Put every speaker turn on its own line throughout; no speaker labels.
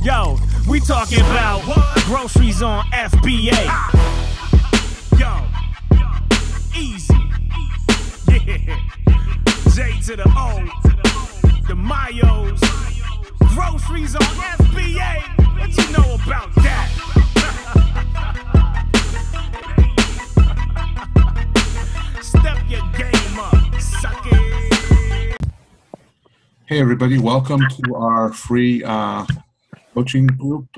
Yo, we talking about groceries on FBA. Yo, easy. Yeah. J to the O, the Mayos. Groceries on FBA. What you know about that? Step your game up, suck it.
Hey everybody, welcome to our free coaching group.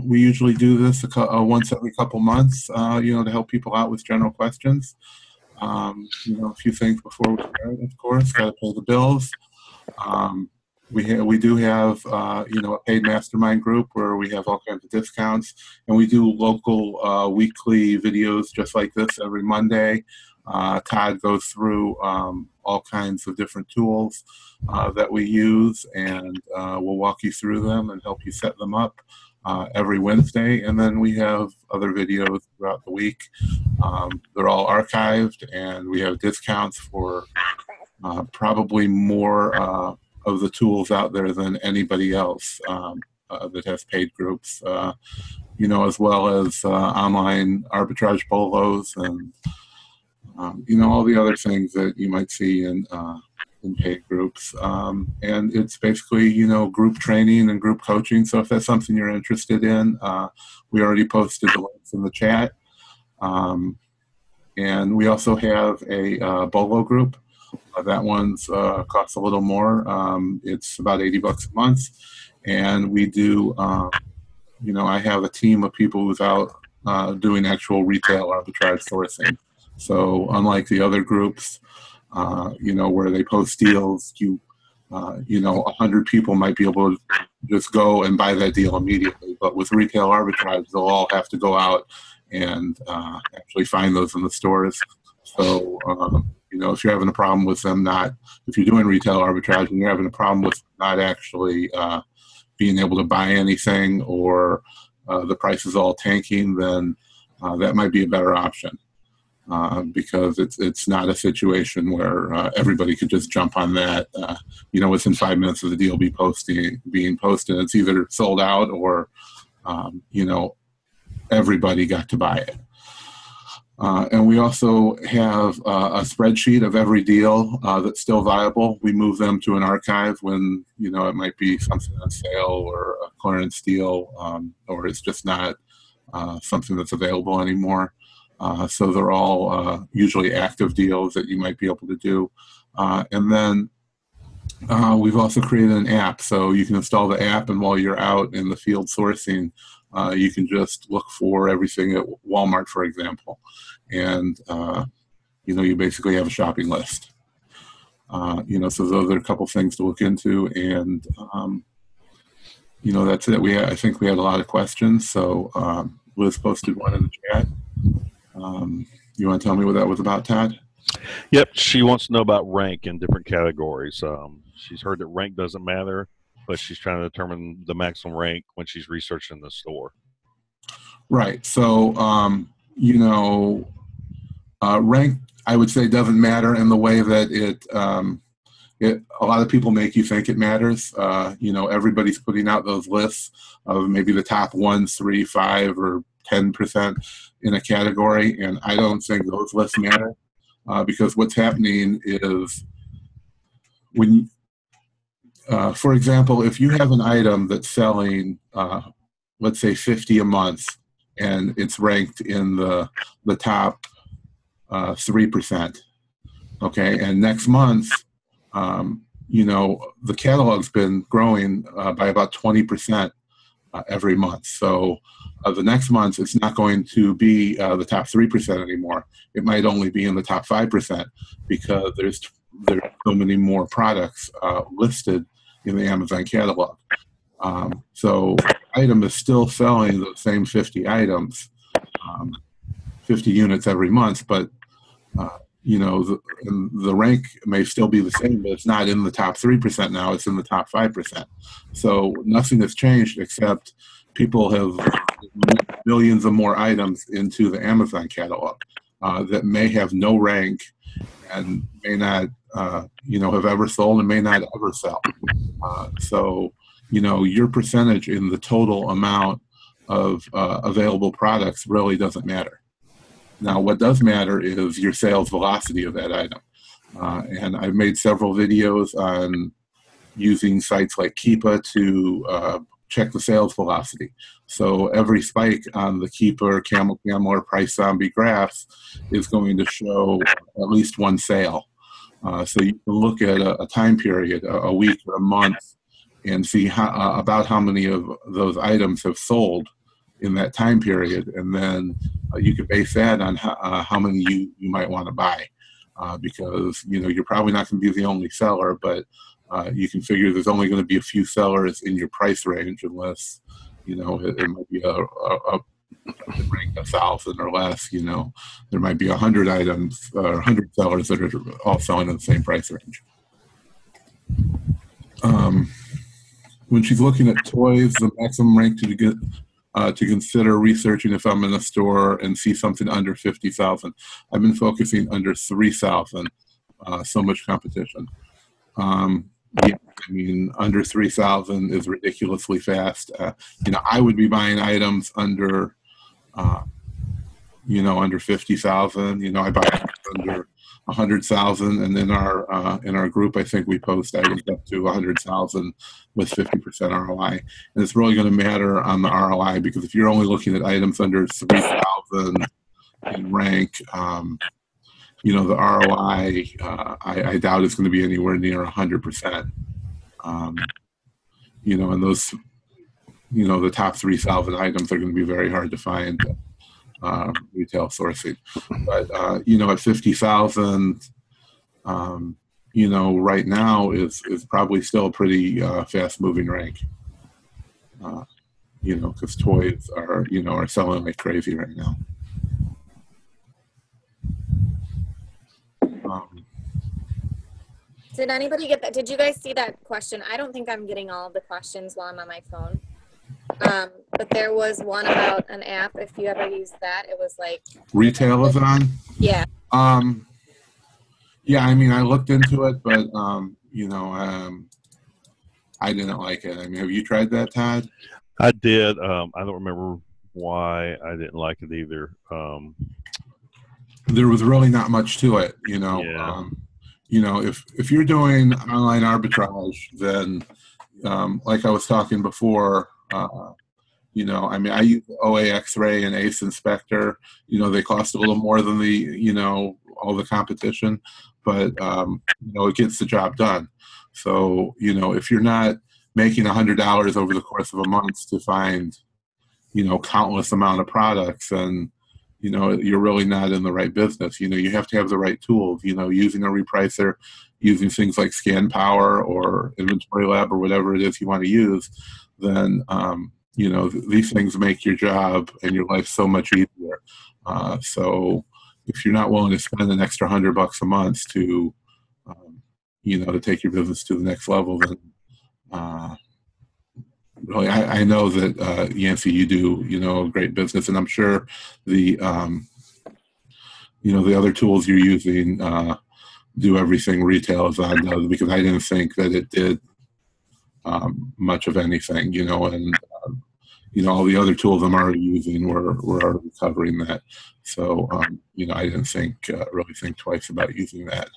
We usually do this once every couple months, to help people out with general questions. A few things before we start, of course, got to pay the bills. We do have, a paid mastermind group where we have all kinds of discounts, and we do local weekly videos just like this every Monday. Todd goes through all kinds of different tools that we use, and we'll walk you through them and help you set them up every Wednesday. And then we have other videos throughout the week. They're all archived, and we have discounts for probably more of the tools out there than anybody else that has paid groups, as well as online arbitrage bolos and all the other things that you might see in paid groups. And it's basically, group training and group coaching. So if that's something you're interested in, we already posted the links in the chat. And we also have a bolo group. That one's costs a little more. It's about $80 a month. And we do, I have a team of people who's out doing actual retail arbitrage sourcing. So unlike the other groups, where they post deals, 100 people might be able to just go and buy that deal immediately. But with retail arbitrage, they'll all have to go out and actually find those in the stores. So, if you're having a problem with them if you're doing retail arbitrage and you're having a problem with not actually being able to buy anything, or the price is all tanking, then that might be a better option. Because it's not a situation where everybody could just jump on that. Within 5 minutes of the deal being posted, it's either sold out or, everybody got to buy it. And we also have a spreadsheet of every deal that's still viable. We move them to an archive when, it might be something on sale or a clearance deal, or it's just not something that's available anymore. So they're all usually active deals that you might be able to do. And then we've also created an app, so you can install the app, and while you're out in the field sourcing, you can just look for everything at Walmart, for example. And, you basically have a shopping list. So those are a couple things to look into. And, that's it. I think we had a lot of questions. So Liz posted one in the chat. You want to tell me what that was about, Todd?
Yep, she wants to know about rank in different categories. She's heard that rank doesn't matter, but she's trying to determine the maximum rank when she's researching the store. Right.
So, rank, I would say, doesn't matter in the way that a lot of people make you think it matters. Everybody's putting out those lists of maybe the top 1, 3, 5, or 10% in a category, and I don't think those lists matter because what's happening is when, for example, if you have an item that's selling, let's say 50 a month, and it's ranked in the top 3%, okay, and next month, the catalog's been growing by about 20% every month. So the next month, it's not going to be the top 3% anymore. It might only be in the top 5% because there's so many more products listed in the Amazon catalog. So item is still selling the same 50 items, 50 units every month, but the rank may still be the same, but it's not in the top 3% now, it's in the top 5%. So nothing has changed except people have millions of more items into the Amazon catalog that may have no rank and may not, have ever sold and may not ever sell. So your percentage in the total amount of available products really doesn't matter. Now, what does matter is your sales velocity of that item. And I've made several videos on using sites like Keepa to check the sales velocity. So every spike on the Keepa, Camel, or Price Zombie graphs is going to show at least one sale. So you can look at a time period, a week or a month, and see about how many of those items have sold in that time period, and then you can base that on how many you might want to buy, because you're probably not going to be the only seller, but you can figure there's only going to be a few sellers in your price range, unless it might be a rank 1,000 or less. There might be 100 items or 100 sellers that are all selling in the same price range. When she's looking at toys, the maximum rank to consider researching if I'm in a store and see something under 50,000. I've been focusing under 3,000. So much competition. Yeah, I mean, under 3,000 is ridiculously fast. I would be buying items under, under 50,000. I buy under 100,000, and in our group, I think we post items up to 100,000 with 50% ROI. And it's really going to matter on the ROI, because if you're only looking at items under 3,000 in rank, the ROI, I doubt it's going to be anywhere near 100%. And those, the top 3,000 items are going to be very hard to find retail sourcing. But, at 50,000, right now is probably still a pretty fast moving rank. Because toys are selling like crazy right now.
Did anybody get that? Did you guys see that question? I don't think I'm getting all of the questions while I'm on my phone. But there was one about an app. If you ever used that, it was like
Retail-a-thon?
Yeah.
Yeah, I mean, I looked into it, but I didn't like it. I mean, have you tried that, Todd?
I did. I don't remember why I didn't like it either.
There was really not much to it,
Yeah.
If you're doing online arbitrage, then like I was talking before, I mean, I use OAXray and Ace Inspector. They cost a little more than all the competition, but it gets the job done. So if you're not making $100 over the course of a month to find countless amount of products, then you're really not in the right business. You have to have the right tools, using a repricer, using things like Scan Power or Inventory Lab or whatever it is you want to use, then, these things make your job and your life so much easier. So if you're not willing to spend an extra $100 a month to, to take your business to the next level, then, really, I know that Yancey, you do a great business, and I'm sure the the other tools you're using do everything Retail-a-thon does, because I didn't think that it did much of anything, and all the other tools I'm already using were already covering that. So I didn't really think twice about using that.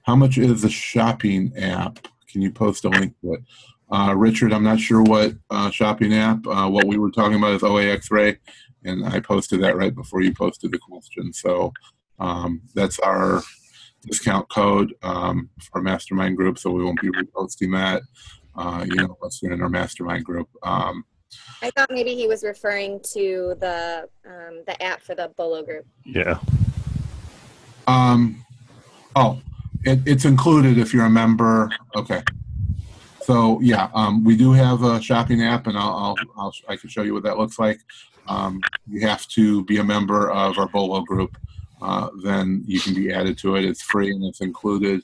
How much is the shopping app? Can you post a link to it? Richard, I'm not sure what shopping app. What we were talking about is OAXray, and I posted that right before you posted the question. So that's our discount code for Mastermind group, so we won't be reposting that, unless you're in our Mastermind group.
I thought maybe he was referring to the app for the Bolo group.
Yeah.
It's included if you're a member. Okay. So yeah, we do have a shopping app, and I can show you what that looks like. You have to be a member of our Bolo group. Then you can be added to it. It's free, and it's included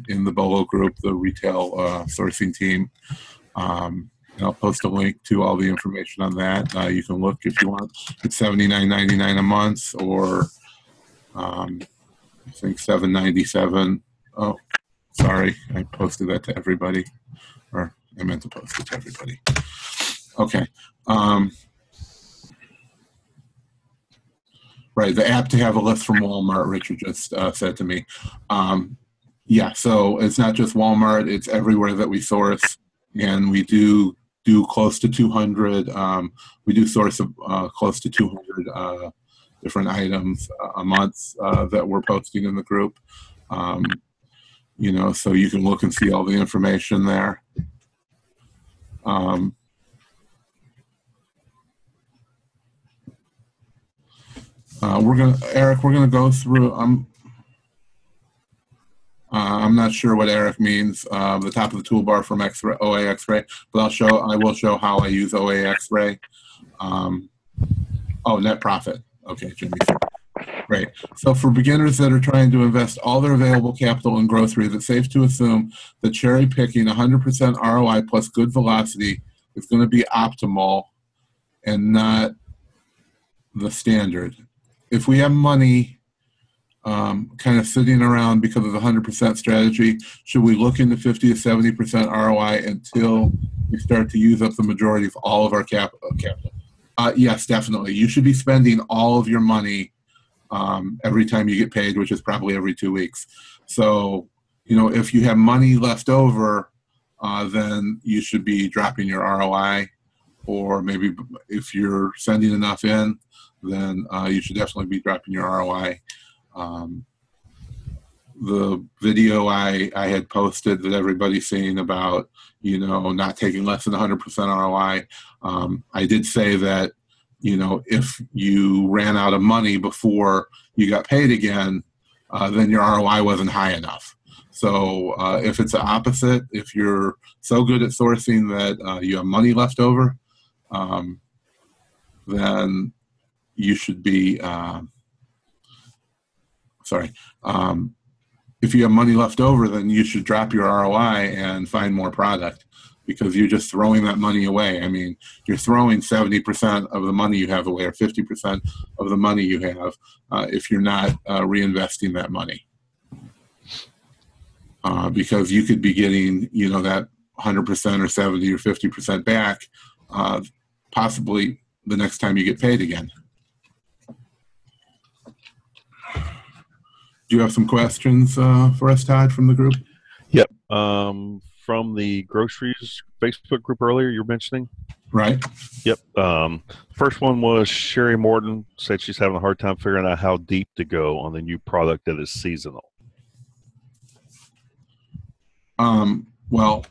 in the Bolo group, the retail sourcing team. And I'll post a link to all the information on that. You can look if you want. It's $79.99 a month, or I think $7.97. Oh, sorry, I posted that to everybody, or I meant to post it to everybody. Okay. Right, the app to have a list from Walmart, Richard just said to me. Yeah, so it's not just Walmart, it's everywhere that we source, and we do close to 200, we do source close to 200 different items a month that we're posting in the group. You know, so you can look and see all the information there. Eric, we're gonna go through. I'm not sure what Eric means. The top of the toolbar from OAXray, but I will show how I use OAXray. Oh, net profit. Okay, Jimmy. Great. So for beginners that are trying to invest all their available capital in groceries, it's safe to assume that cherry picking 100% ROI plus good velocity is going to be optimal and not the standard. If we have money kind of sitting around because of the 100% strategy, should we look into 50 to 70% ROI until we start to use up the majority of all of our capital? Yes, definitely. You should be spending all of your money every time you get paid, which is probably every 2 weeks. So, you know, if you have money left over, then you should be dropping your ROI, or maybe if you're sending enough in, then you should definitely be dropping your ROI. The video I had posted that everybody's seeing about, you know, not taking less than 100% ROI, I did say that, you know, if you ran out of money before you got paid again, then your ROI wasn't high enough. So if it's the opposite, if you're so good at sourcing that you have money left over, then you should be, if you have money left over, then you should drop your ROI and find more product, because you're just throwing that money away. I mean, you're throwing 70% of the money you have away, or 50% of the money you have, if you're not reinvesting that money. Because you could be getting, you know, that 100% or 70 or 50% back, possibly the next time you get paid again. Do you have some questions for us, Todd, from the group?
Yep. From the groceries Facebook group earlier you were mentioning.
Right.
Yep. First one was Sherry Morton said she's having a hard time figuring out how deep to go on the new product that is seasonal.
Well,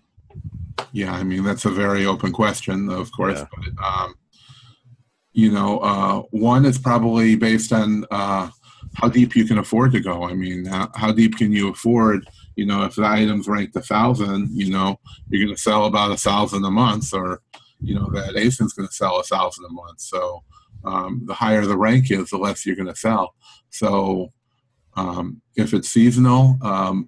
yeah, I mean, that's a very open question, of course. Yeah. But, you know, one is probably based on how deep you can afford to go. I mean, how deep can you afford? You know, if the item's ranked 1,000, you know, you're going to sell about 1,000 a month, or, you know, that ASIN's going to sell 1,000 a month. So the higher the rank is, the less you're going to sell. So if it's seasonal,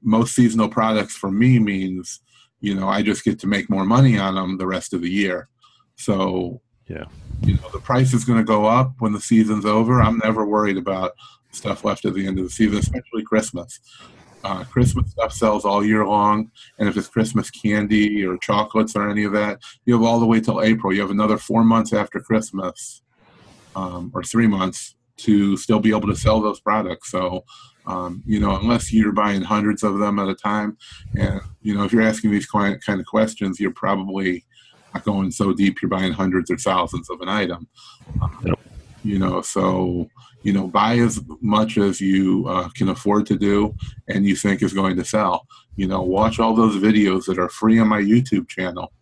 most seasonal products for me means, you know, I just get to make more money on them the rest of the year. So,
yeah,
you know, the price is going to go up when the season's over. I'm never worried about stuff left at the end of the season, especially Christmas. Christmas stuff sells all year long, and if it's Christmas candy or chocolates or any of that, you have all the way till April. You have another 4 months after Christmas, or 3 months, to still be able to sell those products. So, you know, unless you're buying hundreds of them at a time, and, you know, if you're asking these kind of questions, you're probably not going so deep. You're buying hundreds or thousands of an item. You know, so, you know, buy as much as you can afford to do and you think is going to sell. You know, watch all those videos that are free on my YouTube channel,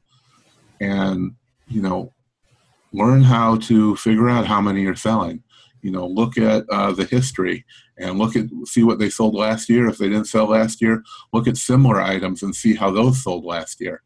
and, you know, learn how to figure out how many are selling. You know, look at the history and see what they sold last year. If they didn't sell last year, look at similar items and see how those sold last year.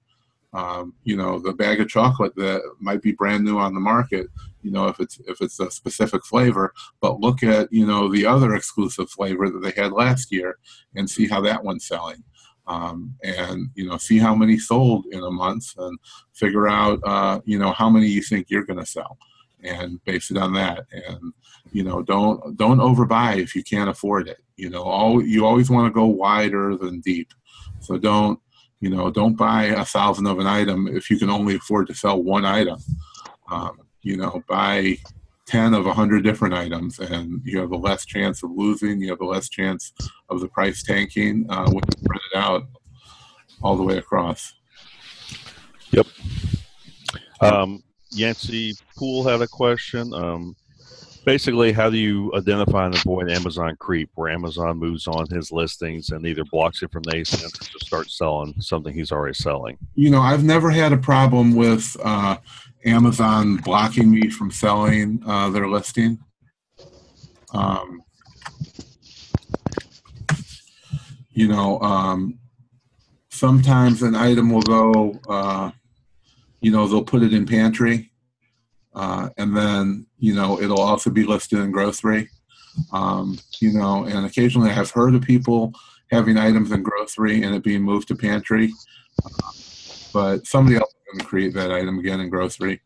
You know, the bag of chocolate that might be brand new on the market, you know, if it's a specific flavor, but look at, you know, the other exclusive flavor that they had last year and see how that one's selling. And, you know, see how many sold in a month and figure out, you know, how many you think you're going to sell. and base it on that. And don't overbuy if you can't afford it. You always want to go wider than deep. So don't buy 1,000 of an item if you can only afford to sell one item. Buy 10 of 100 different items, and you have a less chance of losing. You have a less chance of the price tanking when you spread it out all the way across.
Yep. Yancey Poole had a question. Basically, how do you identify and avoid Amazon creep, where Amazon moves on his listings and either blocks it from the ASIN or just starts selling something he's already selling?
I've never had a problem with Amazon blocking me from selling their listing. Sometimes an item will go, they'll put it in pantry. And then, it'll also be listed in grocery. And occasionally I've heard of people having items in grocery and it being moved to pantry. But somebody else is going to create that item again in grocery.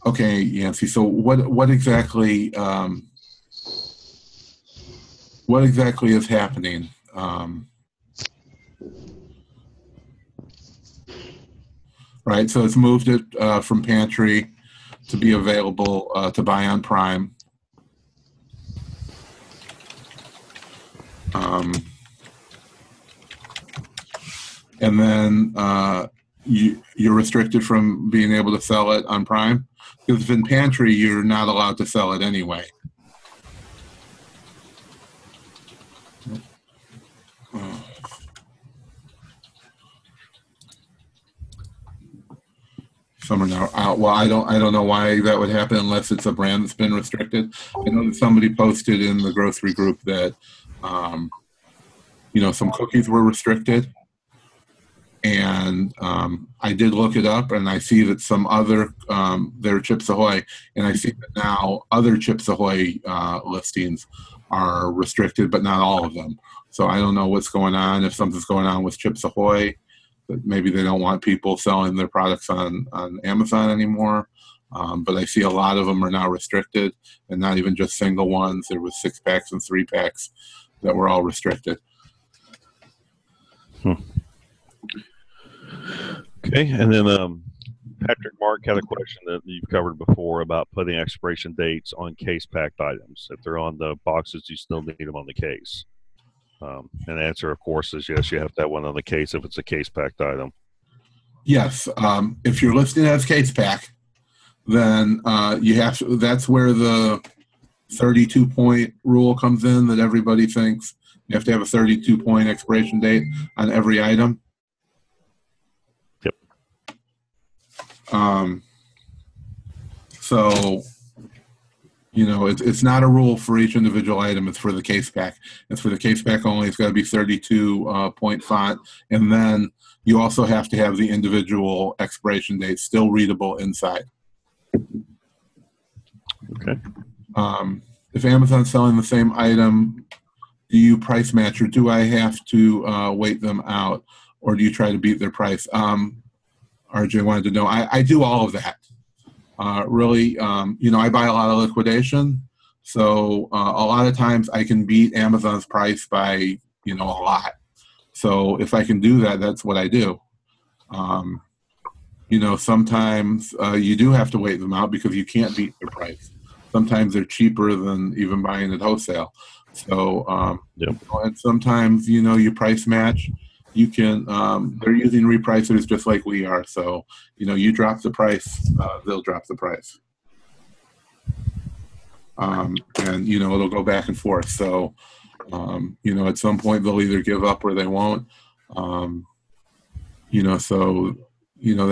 Okay, Yancey, so what exactly is happening? Right, so it's moved it from pantry to be available to buy on Prime. And then you're restricted from being able to sell it on Prime, because if in pantry, you're not allowed to sell it anyway. Some are now out. Well, I don't know why that would happen unless it's a brand that's been restricted. I know that somebody posted in the grocery group that some cookies were restricted, and I did look it up, and I see that some other they're Chips Ahoy, and I see that now other Chips Ahoy listings are restricted, but not all of them. So I don't know what's going on. If something's going on with Chips Ahoy, that maybe they don't want people selling their products on Amazon anymore. But I see a lot of them are now restricted, and not even just single ones. There was 6-packs and 3-packs that were all restricted.
Okay, and then Patrick Mark had a question that you've covered before about putting expiration dates on case-packed items. If they're on the boxes, you still need them on the case. And the answer, of course, is yes, you have to have one on the case if it's a case-packed item.
Yes. If you're listed as case-pack, then you have to, that's where the 32-point rule comes in that everybody thinks you have to have a 32-point expiration date on every item.
Yep.
So, it's not a rule for each individual item. It's for the case pack. It's for the case pack only. It's got to be 32-point font. And then you also have to have the individual expiration date still readable inside.
Okay.
If Amazon's selling the same item, do you price match, or do I have to wait them out, or do you try to beat their price? RJ wanted to know. I do all of that. Really, I buy a lot of liquidation, so a lot of times I can beat Amazon's price by, a lot. So if I can do that, that's what I do. Sometimes you do have to wait them out because you can't beat their price. Sometimes they're cheaper than even buying at wholesale. So,
yep.
And sometimes, you price match. You can, they're using repricers just like we are. So, you drop the price, they'll drop the price. And, it'll go back and forth. So, at some point they'll either give up or they won't.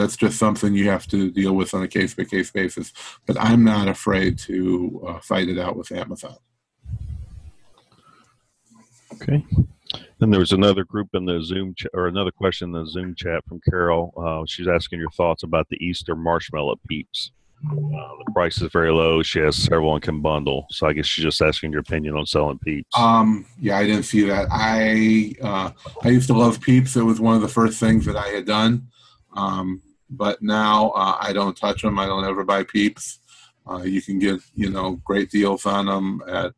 That's just something you have to deal with on a case-by-case basis. But I'm not afraid to fight it out with Amazon.
Okay. Then there was another group in the Zoom or another question in the Zoom chat from Carol. She's asking your thoughts about the Easter marshmallow peeps. The price is very low. She has several and can bundle. So I guess she's just asking your opinion on selling peeps.
Yeah, I didn't see that. I used to love peeps. It was one of the first things that I had done. but now I don't touch them. I don't ever buy Peeps. You can get, great deals on them at,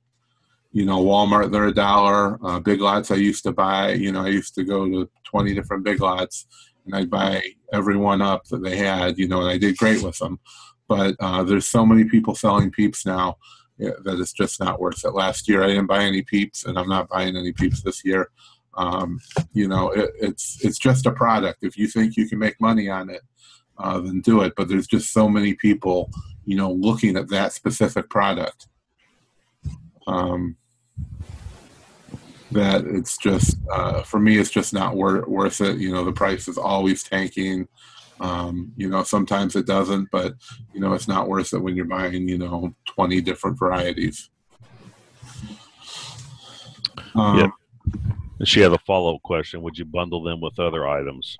Walmart. They're $1. Big Lots I used to buy, I used to go to 20 different Big Lots, and I'd buy every one up that they had, and I did great with them. But there's so many people selling Peeps now that it's just not worth it. Last year I didn't buy any Peeps, and I'm not buying any Peeps this year. It's just a product. If you think you can make money on it, then do it. But there's just so many people, looking at that specific product, that it's just, for me, it's just not worth it. The price is always tanking. Sometimes it doesn't, but, it's not worth it when you're buying, 20 different varieties.
Yeah. She had a follow-up question. Would you bundle them with other items?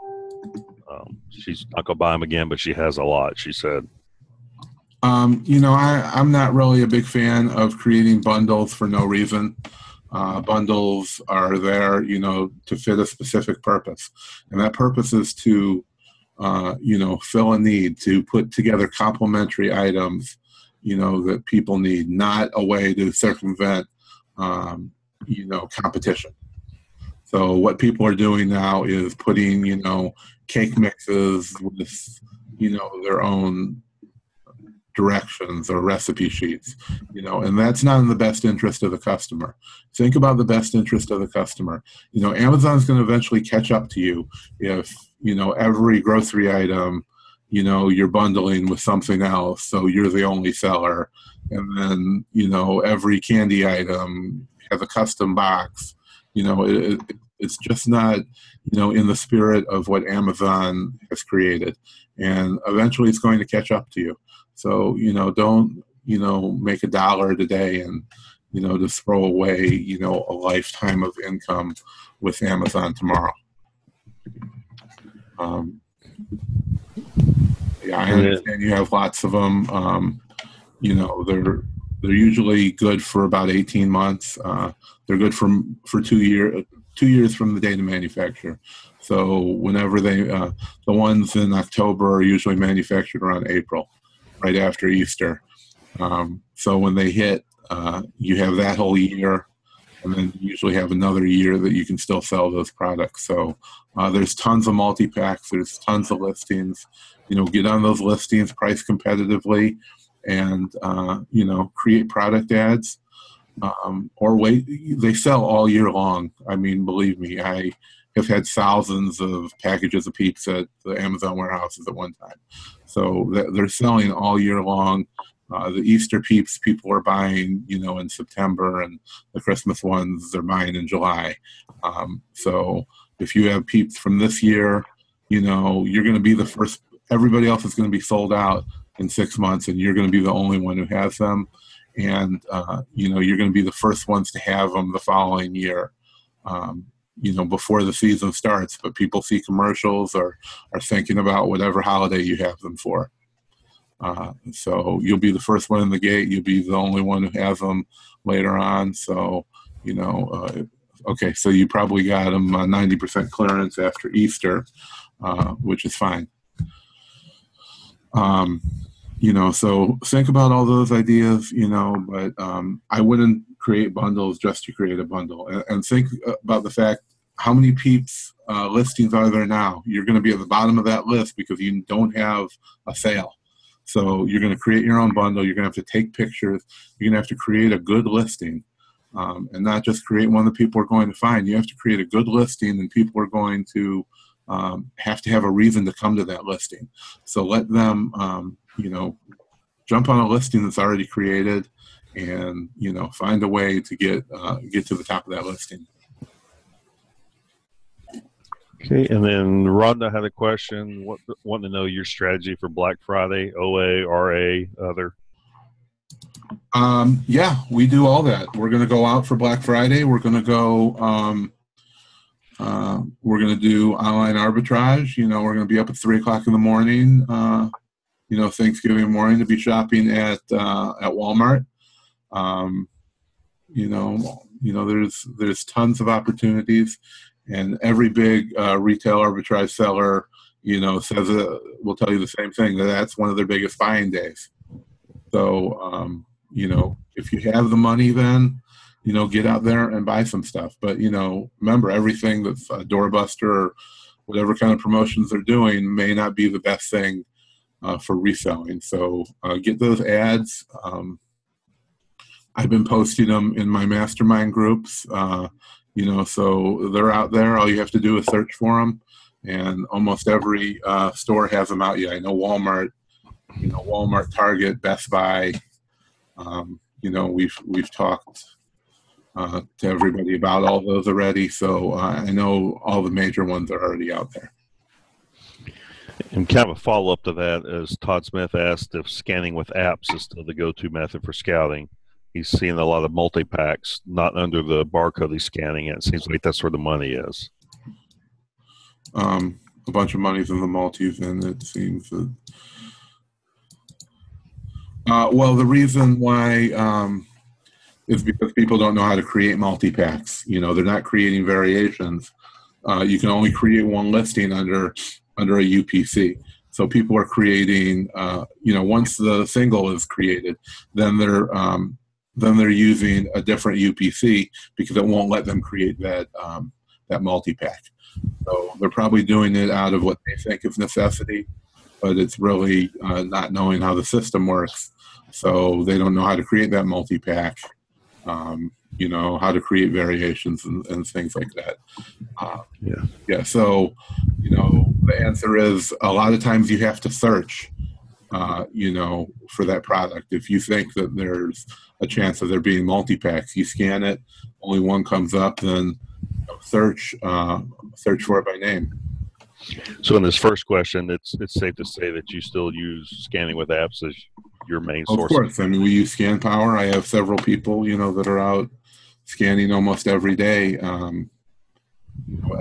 She's not going to buy them again, but she has a lot, she said.
I'm not really a big fan of creating bundles for no reason. Bundles are there, to fit a specific purpose. And that purpose is to, fill a need, to put together complementary items, that people need, not a way to circumvent, competition. So what people are doing now is putting, cake mixes with, their own directions or recipe sheets, and that's not in the best interest of the customer. Think about the best interest of the customer. Amazon's going to eventually catch up to you if, every grocery item, you're bundling with something else, so you're the only seller. And then, every candy item has a custom box. It's just not, in the spirit of what Amazon has created. And eventually it's going to catch up to you. So, don't, make $1 today and, just throw away, a lifetime of income with Amazon tomorrow. I understand you have lots of them. They're usually good for about 18 months. They're good for 2 years from the date of manufacture. So whenever the ones in October are usually manufactured around April, right after Easter. So when they hit, you have that whole year, and then you usually have another year that you can still sell those products. So there's tons of multi-packs. There's tons of listings. Get on those listings, price competitively, and, create product ads. Or wait, they sell all year long. I mean, believe me, I have had thousands of packages of Peeps at the Amazon warehouses at one time. So they're selling all year long. The Easter Peeps people are buying, in September, and the Christmas ones they're buying in July. So if you have Peeps from this year, you're going to be the first. Everybody else is going to be sold out in 6 months, and you're going to be the only one who has them. And, you're going to be the first ones to have them the following year, before the season starts. But people see commercials or are thinking about whatever holiday you have them for. So you'll be the first one in the gate. You'll be the only one who has them later on. So, okay, so you probably got them 90% clearance after Easter, which is fine. So think about all those ideas, but I wouldn't create bundles just to create a bundle. And think about the fact, how many Peeps listings are there now? You're going to be at the bottom of that list because you don't have a sale. So you're going to create your own bundle. You're going to have to take pictures. You're going to have to create a good listing, and not just create one that people are going to find. You have to create a good listing, and people are going to have a reason to come to that listing. So let them, jump on a listing that's already created, and find a way to get to the top of that listing.
Okay, and then Rhonda had a question, wanting to know your strategy for Black Friday, OA, RA, other.
Yeah, we do all that. We're going to go out for Black Friday. We're going to go, we're going to do online arbitrage. We're going to be up at 3 o'clock in the morning, Thanksgiving morning, to be shopping at Walmart. There's tons of opportunities. And every big retail arbitrage seller, says will tell you the same thing, that that's one of their biggest buying days. So, if you have the money, then, get out there and buy some stuff. But, remember, everything that's a doorbuster or whatever kind of promotions they're doing may not be the best thing for reselling. So get those ads. I've been posting them in my Mastermind groups, so they're out there. All you have to do is search for them. And almost every store has them out. Yeah, I know Walmart, Target, Best Buy. We've talked to everybody about all those already. So I know all the major ones are already out there.
And kind of a follow-up to that, as Todd Smith asked if scanning with apps is still the go-to method for scouting. He's seeing a lot of multi-packs not under the barcode he's scanning it. It seems like that's where the money is.
A bunch of money's in the multis, and it seems that the reason why is because people don't know how to create multi-packs. They're not creating variations. You can only create one listing under a UPC. So people are creating, once the single is created, then they're using a different UPC because it won't let them create that multi-pack. So they're probably doing it out of what they think is necessity, but it's really not knowing how the system works. So they don't know how to create that multi-pack, how to create variations and things like that. So, the answer is a lot of times you have to search, for that product. If you think that there's a chance of there being multi-packs, you scan it, only one comes up, then search for it by name.
So in this first question, it's safe to say that you still use scanning with apps as your main source.
Of course. I mean, we use ScanPower. I have several people, that are out scanning almost every day.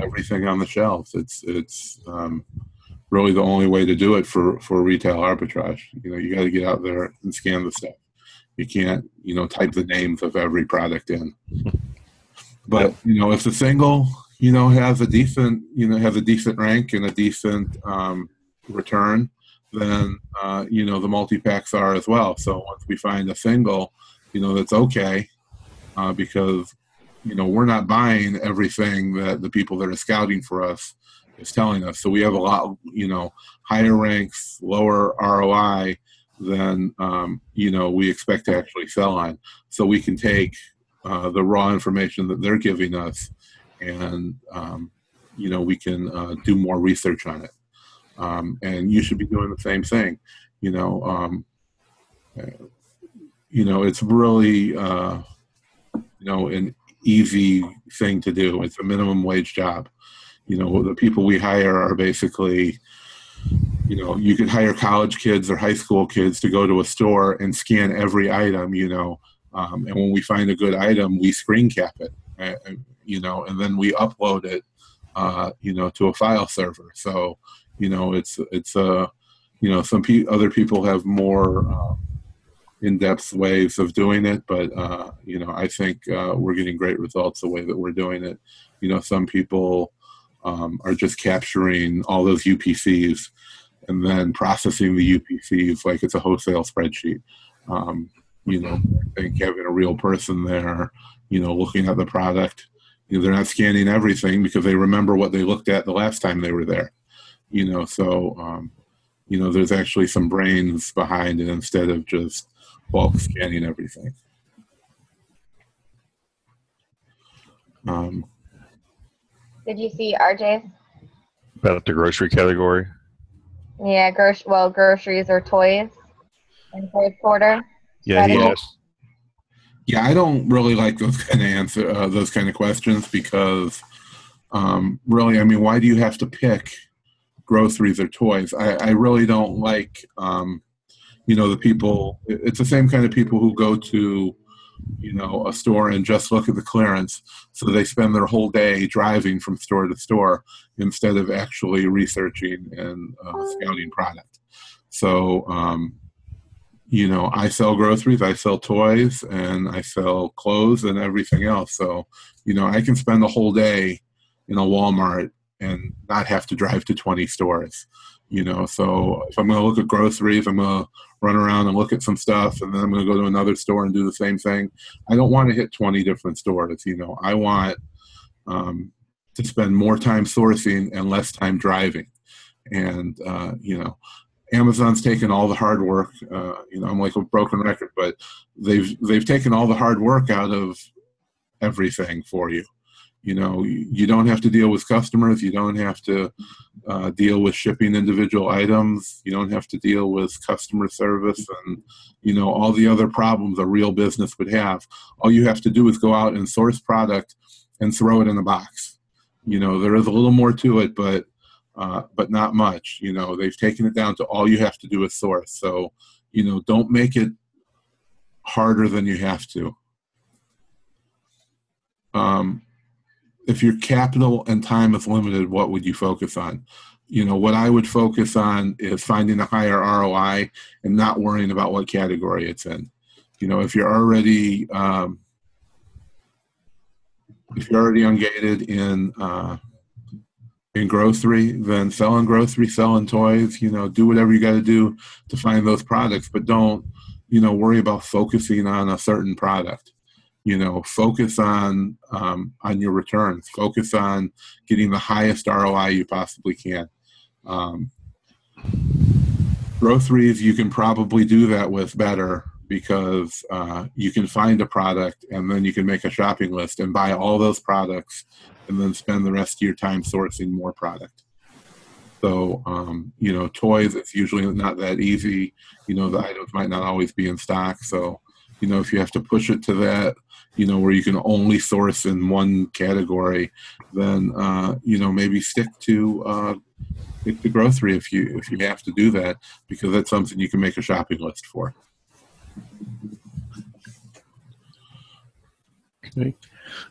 Everything on the shelves. It's really the only way to do it for retail arbitrage. You got to get out there and scan the stuff. You can't, type the names of every product in. But if the single, has a decent rank and a decent return, then the multi-packs are as well. So once we find a single, that's okay, because we're not buying everything that the people that are scouting for us is telling us. So we have a lot, higher ranks, lower ROI than we expect to actually sell on. So we can take the raw information that they're giving us, and we can do more research on it. And you should be doing the same thing. It's really an easy thing to do. It's a minimum wage job. The people we hire are basically, you could hire college kids or high school kids to go to a store and scan every item, and when we find a good item, we screen cap it, and then we upload it, to a file server. So, it's some other people have more in-depth ways of doing it, but I think we're getting great results the way that we're doing it. Some people are just capturing all those UPCs and then processing the UPCs like it's a wholesale spreadsheet. I think having a real person there, looking at the product, they're not scanning everything because they remember what they looked at the last time they were there. So there's actually some brains behind it instead of just bulk scanning everything.
Did you see RJ's?
About the grocery category?
Yeah, groceries or toys in fourth quarter.
Yeah, he asked.
Yeah, I don't really like those kind of questions because really, I mean, why do you have to pick groceries or toys? I really don't like, the people. It's the same kind of people who go to, a store and just look at the clearance. So they spend their whole day driving from store to store instead of actually researching and scouting product. So, I sell groceries, I sell toys, and I sell clothes and everything else. So, I can spend a whole day in a Walmart and not have to drive to 20 stores. You know, so if I'm going to look at groceries, I'm going to run around and look at some stuff, and then I'm going to go to another store and do the same thing. I don't want to hit 20 different stores. You know, I want to spend more time sourcing and less time driving. And, you know, Amazon's taken all the hard work. You know, I'm like a broken record, but they've taken all the hard work out of everything for you. You know, you don't have to deal with customers. You don't have to deal with shipping individual items. You don't have to deal with customer service and, you know, all the other problems a real business would have. All you have to do is go out and source product and throw it in a box. You know, there is a little more to it, but not much. You know, they've taken it down to all you have to do is source. So, you know, don't make it harder than you have to. If your capital and time is limited, what would you focus on? You know, what I would focus on is finding a higher ROI and not worrying about what category it's in. You know, if you're already ungated in grocery, then selling grocery, selling toys, you know, do whatever you got to do to find those products, but don't, you know, worry about focusing on a certain product. You know, focus on your returns. Focus on getting the highest ROI you possibly can. Groceries, you can probably do that with better because you can find a product and then you can make a shopping list and buy all those products and then spend the rest of your time sourcing more product. So, you know, toys, it's usually not that easy. You know, the items might not always be in stock. So, you know, if you have to push it to that, you know, where you can only source in one category, then, you know, maybe stick to the grocery if you have to do that, because that's something you can make a shopping list for.
Okay.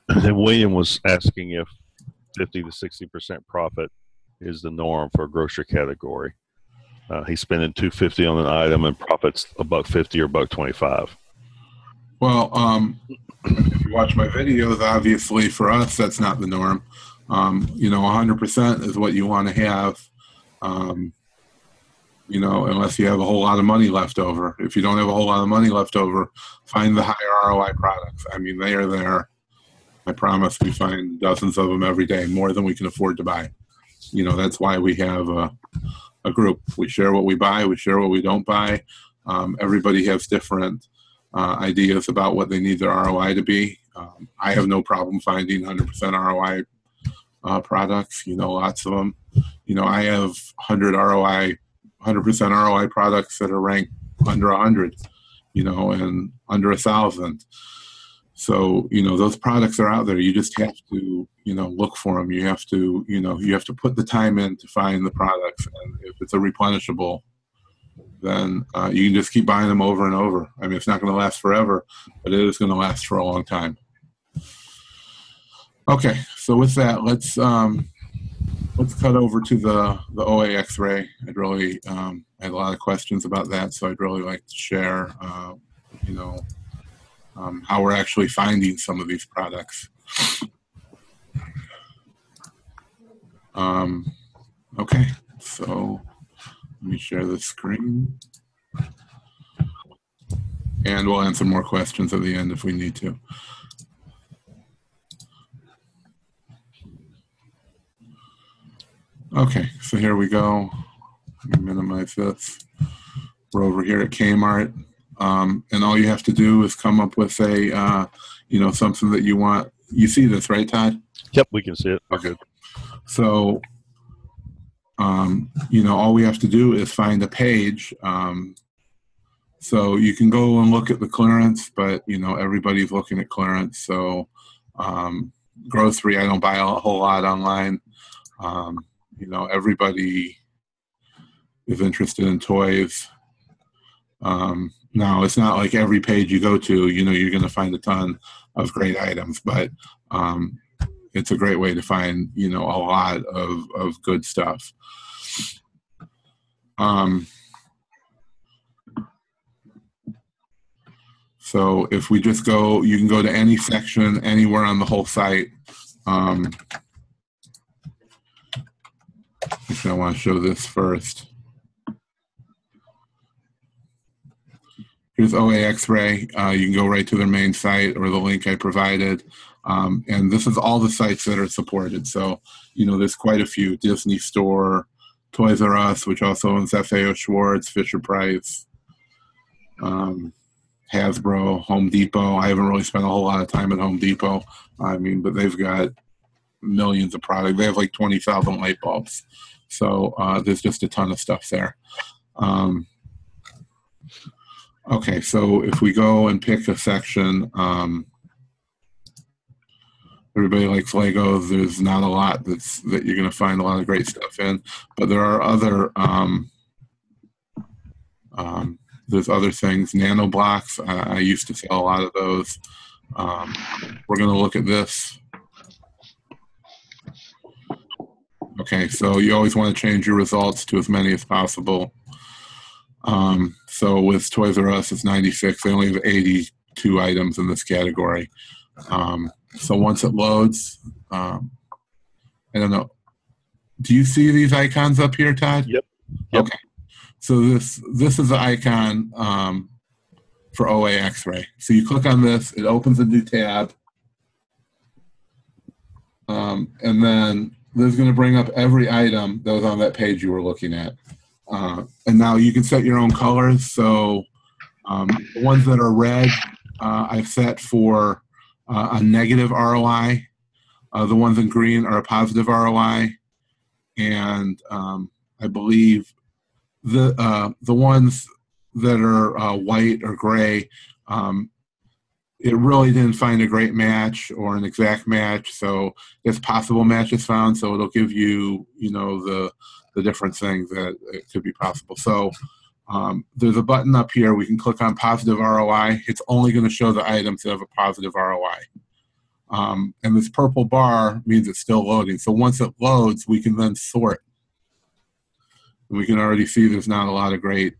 And William was asking if 50 to 60% profit is the norm for a grocery category. He's spending $250 on an item and profits $1.50 or $1.25.
Well, if you watch my videos, obviously for us, that's not the norm. You know, 100% is what you want to have, you know, unless you have a whole lot of money left over. If you don't have a whole lot of money left over, find the high ROI products. I mean, they are there. I promise we find dozens of them every day, more than we can afford to buy. You know, that's why we have a group. We share what we buy. We share what we don't buy. Everybody has different ideas about what they need their ROI to be. I have no problem finding 100% ROI products, you know, lots of them. You know, I have 100% ROI products that are ranked under 100, you know, and under 1,000. So, you know, those products are out there. You just have to, you know, look for them. You have to, you know, you have to put the time in to find the products. And if it's a replenishable, then you can just keep buying them over and over. I mean, it's not going to last forever, but it is going to last for a long time. Okay, so with that, let's cut over to the OAXray. I'd really I had a lot of questions about that, so I'd really like to share, you know, how we're actually finding some of these products. Okay, so let me share the screen. And we'll answer more questions at the end if we need to. Okay, so here we go. Let me minimize this. We're over here at Kmart. And all you have to do is come up with a, you know, something that you want. You see this, right, Todd?
Yep, we can see it.
Okay. So, you know, all we have to do is find a page. So you can go and look at the clearance, but, you know, everybody's looking at clearance. So grocery, I don't buy a whole lot online. You know, everybody is interested in toys. Now, it's not like every page you go to, you know, you're going to find a ton of great items, but it's a great way to find, you know, a lot of good stuff. So if we just go, you can go to any section, anywhere on the whole site. Actually, I want to show this first. Here's OAXray. You can go right to their main site or the link I provided. And this is all the sites that are supported. So, you know, there's quite a few. Disney Store, Toys R Us, which also owns FAO Schwarz, Fisher-Price, Hasbro, Home Depot. I haven't really spent a whole lot of time at Home Depot. I mean, but they've got millions of products. They have like 20,000 light bulbs. So there's just a ton of stuff there. Okay, so if we go and pick a section, everybody likes Legos. There's not a lot that you're going to find a lot of great stuff in, but there are other there's other things. Nano blocks. I used to sell a lot of those. We're going to look at this. Okay, so you always want to change your results to as many as possible. So with Toys R Us, it's 96. They only have 82 items in this category. So once it loads, I don't know. Do you see these icons up here, Todd?
Yep.
Okay. So this is the icon for OAXray. So you click on this, it opens a new tab, and then this is going to bring up every item that was on that page you were looking at. And now you can set your own colors. So the ones that are red, I've set for a negative ROI. The ones in green are a positive ROI. And I believe the ones that are white or gray, it really didn't find a great match or an exact match. So there's possible matches found. So it'll give you, you know, the different things that it could be possible. So there's a button up here. We can click on positive ROI. It's only going to show the items that have a positive ROI. And this purple bar means it's still loading. So once it loads, we can then sort. And we can already see there's not a lot of great,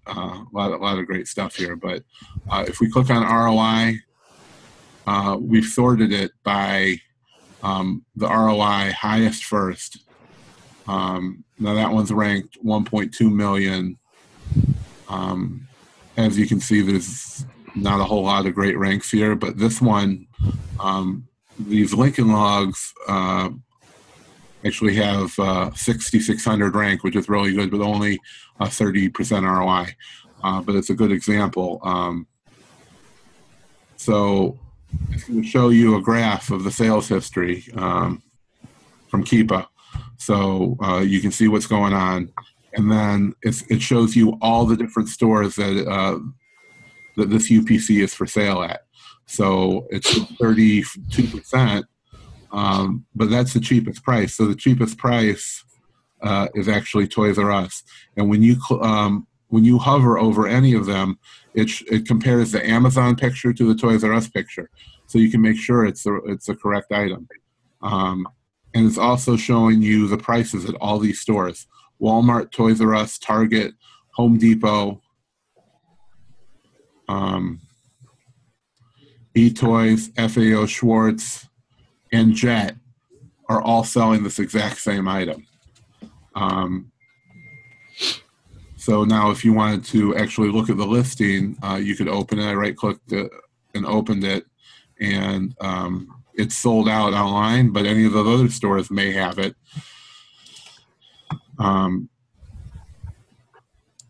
lot of great stuff here. But if we click on ROI, we've sorted it by the ROI highest first. Now that one's ranked 1.2 million. As you can see, there's not a whole lot of great ranks here, but this one, these Lincoln logs actually have 6,600 rank, which is really good, but only 30% ROI. But it's a good example. So it's going to show you a graph of the sales history from Keepa. So you can see what's going on. And then it shows you all the different stores that this UPC is for sale at. So it's 32%, but that's the cheapest price. So the cheapest price is actually Toys R Us. And when you hover over any of them, it compares the Amazon picture to the Toys R Us picture. So you can make sure it's the correct item. And it's also showing you the prices at all these stores: Walmart, Toys R Us, Target, Home Depot, eToys, FAO Schwarz, and Jet are all selling this exact same item. So now if you wanted to actually look at the listing, you could open it. I right-clicked it and opened it, and it's sold out online, but any of those other stores may have it. And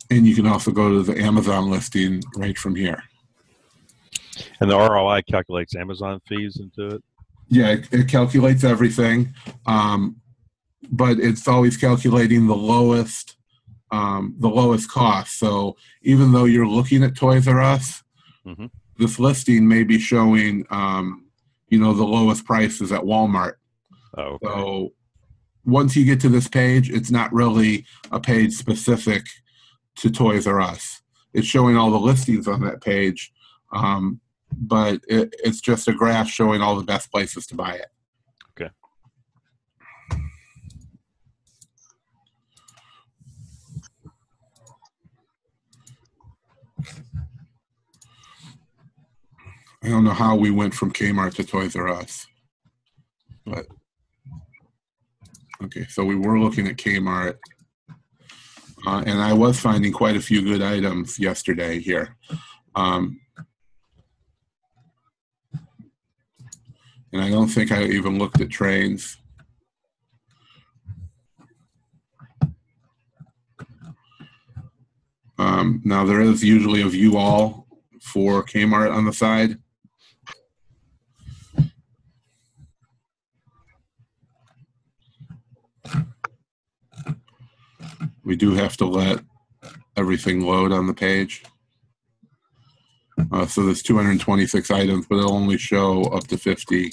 you can also go to the Amazon listing right from here.
And the ROI calculates Amazon fees into it?
Yeah, it calculates everything, but it's always calculating the lowest cost. So even though you're looking at Toys R Us, this listing may be showing, you know, the lowest prices at Walmart.
Oh, okay.
So once you get to this page, it's not really a page specific to Toys R Us. It's showing all the listings on that page, but it's just a graph showing all the best places to buy it.
Okay.
I don't know how we went from Kmart to Toys R Us, but Okay, so we were looking at Kmart, and I was finding quite a few good items yesterday here. And I don't think I even looked at trains. Now there is usually a view all for Kmart on the side. We do have to let everything load on the page. So there's 226 items, but it'll only show up to 50. I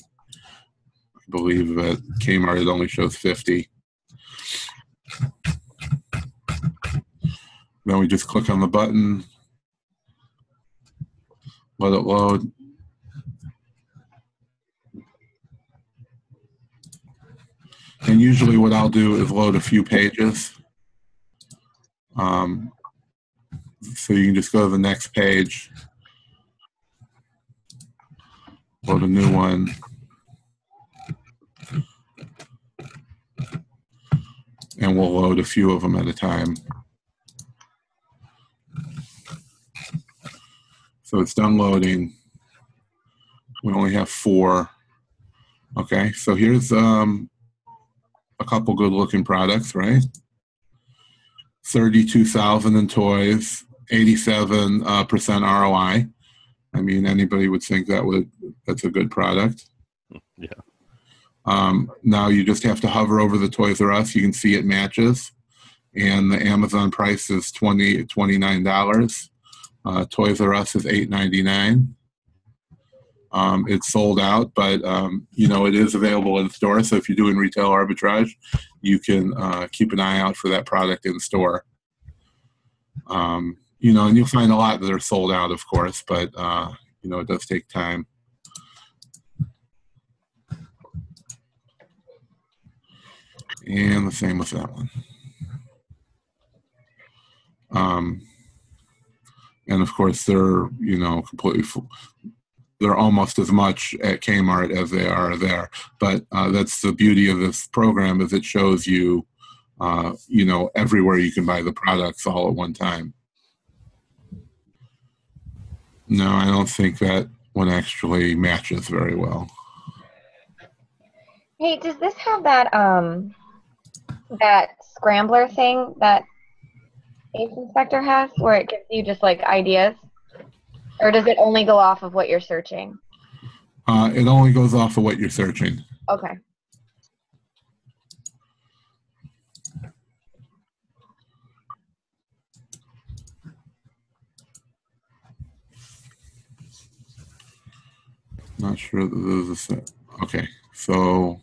believe at Kmart it only shows 50. Then we just click on the button, let it load. And usually what I'll do is load a few pages. So you can just go to the next page, load a new one. And we'll load a few of them at a time. So it's done loading. We only have 4. Okay, so here's a couple good looking products, right? 32,000 in toys, 87% ROI. I mean, anybody would think that's a good product.
Yeah.
Now you just have to hover over the Toys R Us. You can see it matches, and the Amazon price is $29. Toys R Us is $8.99. It's sold out, but you know, it is available in store. So if you're doing retail arbitrage, you can keep an eye out for that product in store. You know, and you'll find a lot that are sold out, of course, but you know, it does take time. And the same with that one. And of course, they're, you know, completely full. They're almost as much at Kmart as they are there. But that's the beauty of this program, is it shows you, you know, everywhere you can buy the products all at one time. No, I don't think that one actually matches very well.
Hey, does this have that that scrambler thing that Ace Inspector has, where it gives you just like ideas? Or does it only go off of what you're searching?
It only goes off of what you're searching.
Okay.
Not sure that there's a set. Okay, so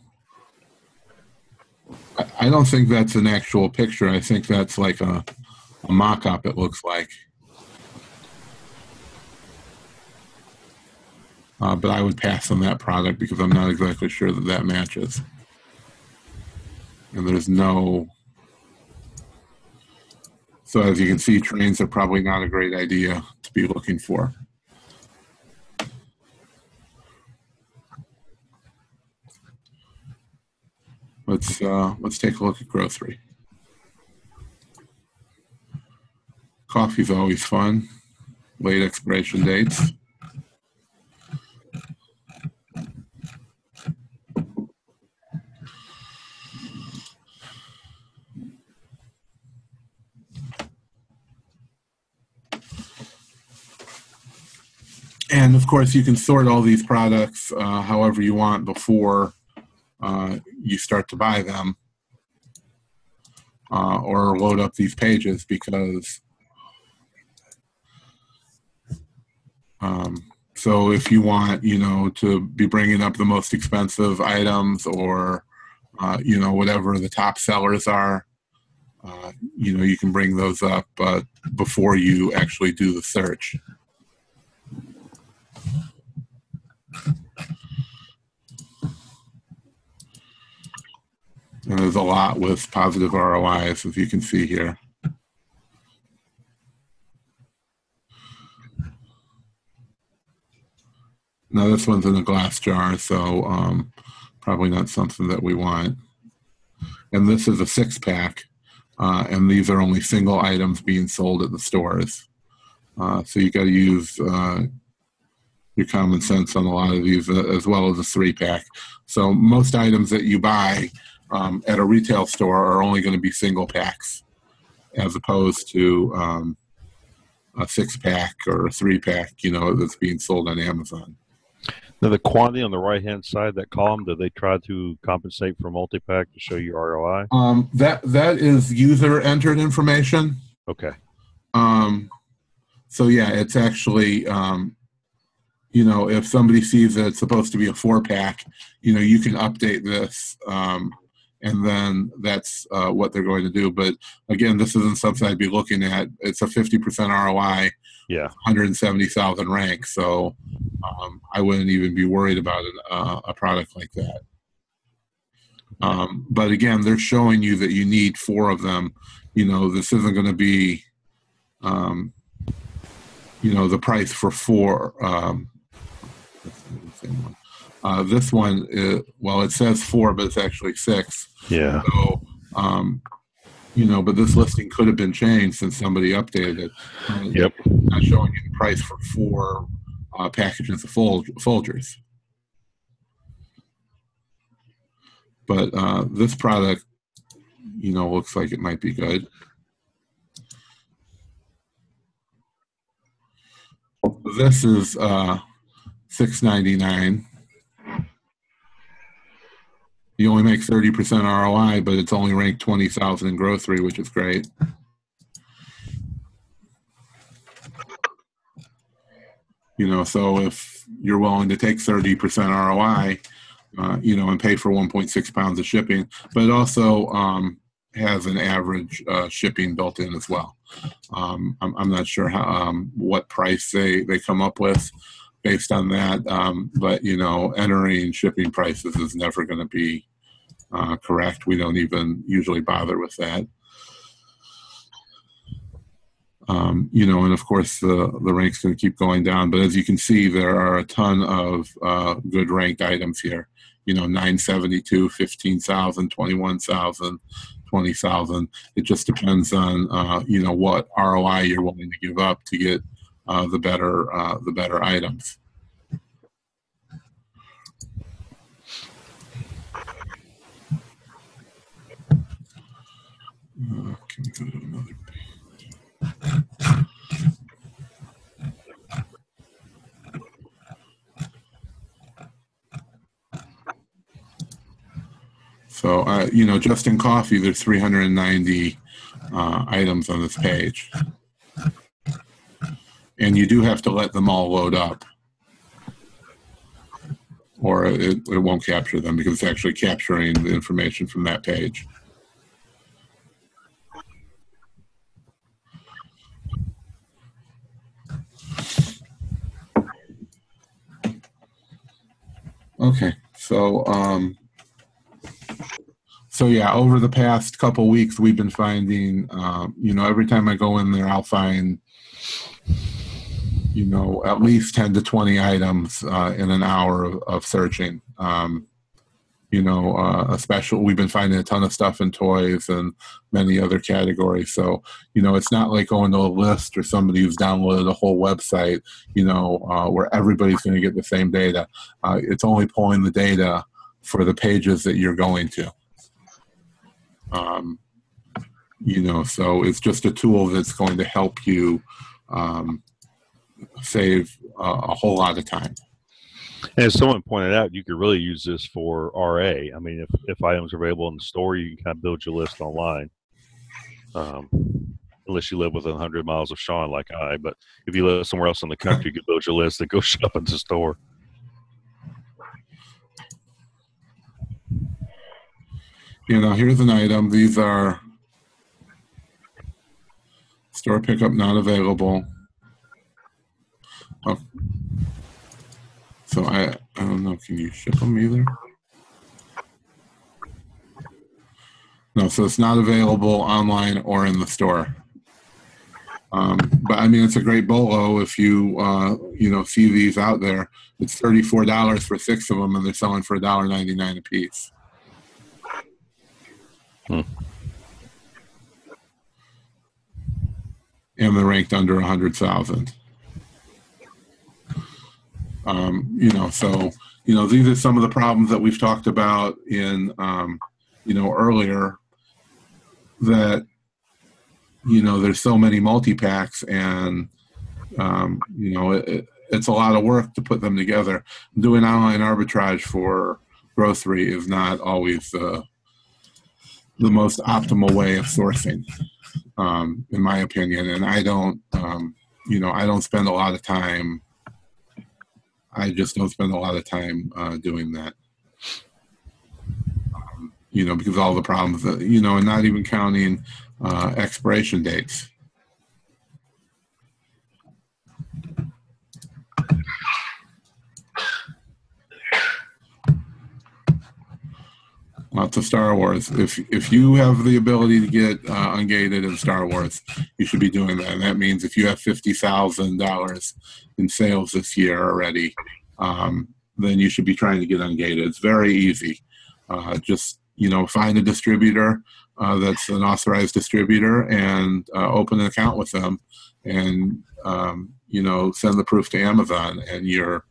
I don't think that's an actual picture. I think that's like a mock-up, it looks like. But I would pass on that product because I'm not exactly sure that that matches. And there's no... So as you can see, trains are probably not a great idea to be looking for. Let's take a look at grocery. Coffee's always fun. Late expiration dates. And of course, you can sort all these products however you want before you start to buy them, or load up these pages, because so if you want, you know, to be bringing up the most expensive items, or you know, whatever the top sellers are, you know, you can bring those up before you actually do the search. And there's a lot with positive ROIs, as you can see here. Now this one's in a glass jar, so probably not something that we want. and this is a 6-pack, and these are only single items being sold at the stores. So you got to use your common sense on a lot of these, as well as a 3-pack. So most items that you buy at a retail store are only going to be single packs, as opposed to a 6-pack or a 3-pack, that's being sold on Amazon.
Now, the quantity on the right-hand side, that column, do they try to compensate for multi-pack to show you ROI?
That is user-entered information.
Okay.
So, yeah, it's actually, if somebody sees that it's supposed to be a 4-pack, you can update this, and then that's what they're going to do. But, again, this isn't something I'd be looking at. It's a 50% ROI.
Yeah,
170,000 ranks, so I wouldn't even be worried about a product like that. But again, they're showing you that you need 4 of them. This isn't going to be, the price for 4. This one, it says 4, but it's actually 6.
Yeah.
So, but this listing could have been changed since somebody updated it.
Yep.
Not showing you the price for 4 packages of Folgers. But this product, looks like it might be good. This is $6.99. You only make 30% ROI, but it's only ranked 20,000 in grocery, which is great. So if you're willing to take 30% ROI, and pay for 1.6 pounds of shipping, but it also has an average shipping built in as well. I'm not sure how, what price they come up with based on that, but entering shipping prices is never going to be correct. We don't even usually bother with that. And of course the rank's going to keep going down, but as you can see, there are a ton of good ranked items here. 972, 15,000, 21,000, 20,000. It just depends on what ROI you're willing to give up to get the better items. Can we go to another page? So, just in coffee, there's 390 items on this page. And you do have to let them all load up, or it won't capture them because it's actually capturing the information from that page. Okay, so yeah, over the past couple weeks, we've been finding, every time I go in there, I'll find, at least 10 to 20 items in an hour of searching. Especially we've been finding a ton of stuff in toys and many other categories. So, it's not like going to a list or somebody who's downloaded a whole website, where everybody's going to get the same data. It's only pulling the data for the pages that you're going to. So it's just a tool that's going to help you save a whole lot of time.
And as someone pointed out, you could really use this for RA. I mean, if items are available in the store, you can kind of build your list online. Unless you live within 100 miles of Sean like I. But if you live somewhere else in the country, you can build your list and go shop at the store.
Here's an item. These are store pickup not available. Oh. So I don't know, can you ship them either? No, so it's not available online or in the store. But I mean, it's a great bolo if you, see these out there. It's $34 for 6 of them, and they're selling for $1.99 a piece. And they're ranked under 100,000. You know, so, you know, these are some of the problems that we've talked about in, you know, earlier, that, you know, there's so many multi-packs, and, you know, it's a lot of work to put them together. Doing online arbitrage for grocery is not always the most optimal way of sourcing, in my opinion. And I don't, you know, I don't spend a lot of time. I just don't spend a lot of time doing that. You know, because all the problems that, you know, and not even counting expiration dates. Lots of Star Wars. If you have the ability to get ungated in Star Wars, you should be doing that. And that means if you have $50,000 in sales this year already, then you should be trying to get ungated. It's very easy. Just, you know, find a distributor that's an authorized distributor, and open an account with them, and you know, send the proof to Amazon, and you're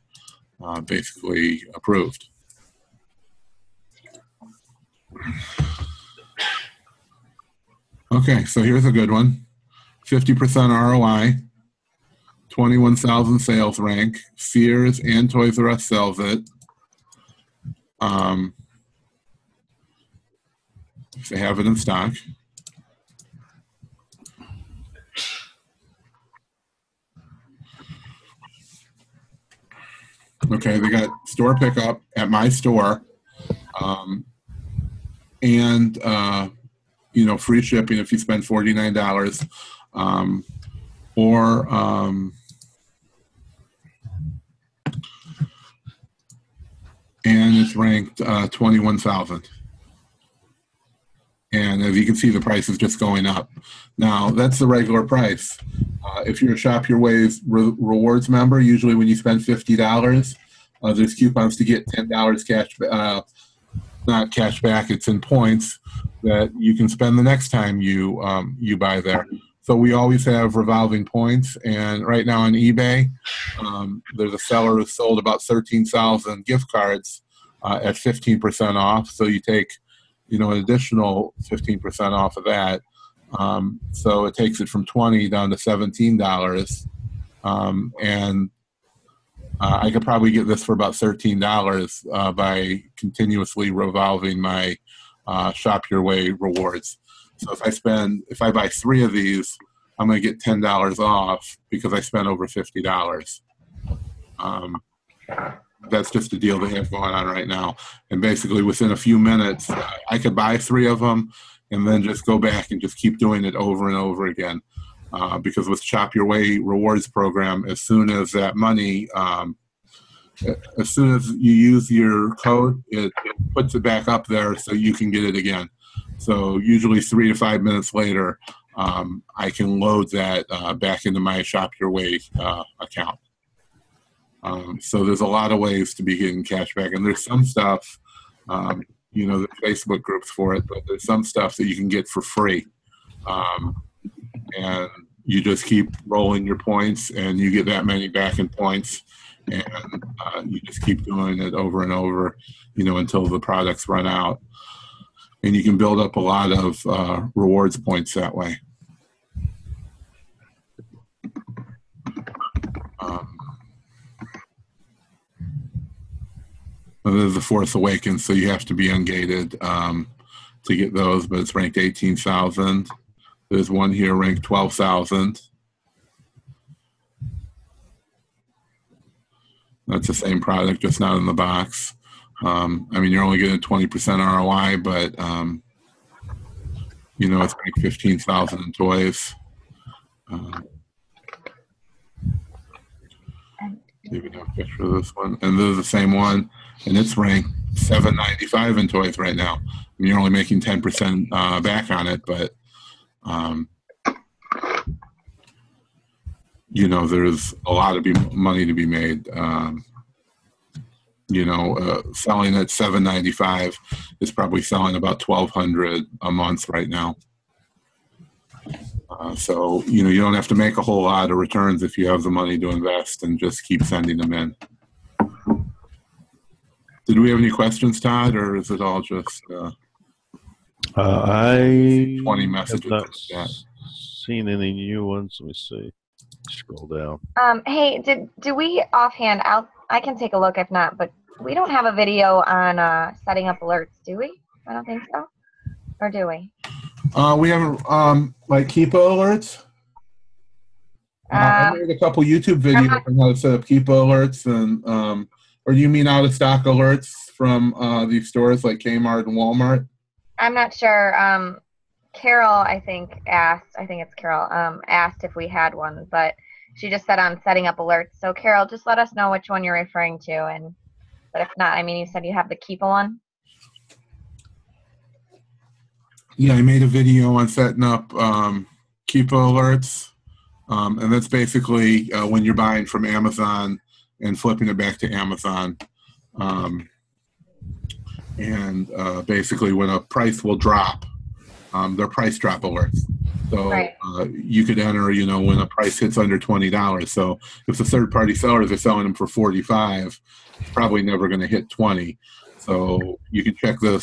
basically approved. Okay, so here's a good one. 50% ROI, 21,000 sales rank. Sears and Toys R Us sells it. If they have it in stock. Okay, they got store pickup at my store. And you know, free shipping if you spend $49, or and it's ranked 21,000. And as you can see, the price is just going up. Now, that's the regular price. If you're a Shop Your Ways rewards member, usually when you spend $50, there's coupons to get $10 cash, not cash back, it's in points that you can spend the next time you you buy there. So we always have revolving points. And right now on eBay, there's a seller who sold about 13,000 gift cards at 15% off. So you take, you know, an additional 15% off of that. So it takes it from $20 down to $17. And I could probably get this for about $13 by continuously revolving my Shop Your Way rewards. So if I buy 3 of these, I'm going to get $10 off because I spent over $50. That's just a deal they have going on right now. And basically within a few minutes, I could buy 3 of them and then just go back and just keep doing it over and over again. Because with Shop Your Way rewards program, as soon as that money, as soon as you use your code, it puts it back up there so you can get it again. So usually 3 to 5 minutes later, I can load that back into my Shop Your Way account. So there's a lot of ways to be getting cash back. And there's some stuff, you know, the Facebook groups for it, but there's some stuff that you can get for free. And you just keep rolling your points, and you get that many back in points. And you just keep doing it over and over, you know, until the products run out. And you can build up a lot of rewards points that way. There's the Force Awakens, so you have to be ungated to get those, but it's ranked 18,000. There's one here ranked 12,000. That's the same product, just not in the box. I mean, you're only getting 20% ROI, but, you know, it's ranked 15,000 in toys. Maybe no picture of this one. And this is the same one, and it's ranked $7.95 in toys right now. I mean, you're only making 10% back on it, but, you know, there's a lot of money to be made, selling at $7.95 is probably selling about $1,200 a month right now. So you don't have to make a whole lot of returns if you have the money to invest, and just keep sending them in. Did we have any questions, Todd, or is it all just
I
20 messages?
have not seen any new ones. Let me see. Scroll down.
Hey, do we offhand? I can take a look if not, but we don't have a video on setting up alerts, do we? I don't think so. Or do we?
We haven't like Keepa alerts. I made a couple YouTube videos on how to set up Keepa alerts, and or do you mean out of stock alerts from these stores like Kmart and Walmart?
I'm not sure. Carol, I think it's Carol, asked if we had one, but she just said on setting up alerts. So Carol, just let us know which one you're referring to, but if not, I mean, you said you have the Keepa one?
Yeah, I made a video on setting up Keepa alerts, and that's basically when you're buying from Amazon and flipping it back to Amazon. Basically when a price will drop, they're price drop alerts. So
right.
You could enter, when a price hits under $20. So if the third-party sellers are selling them for $45, it's probably never going to hit $20. So you can check the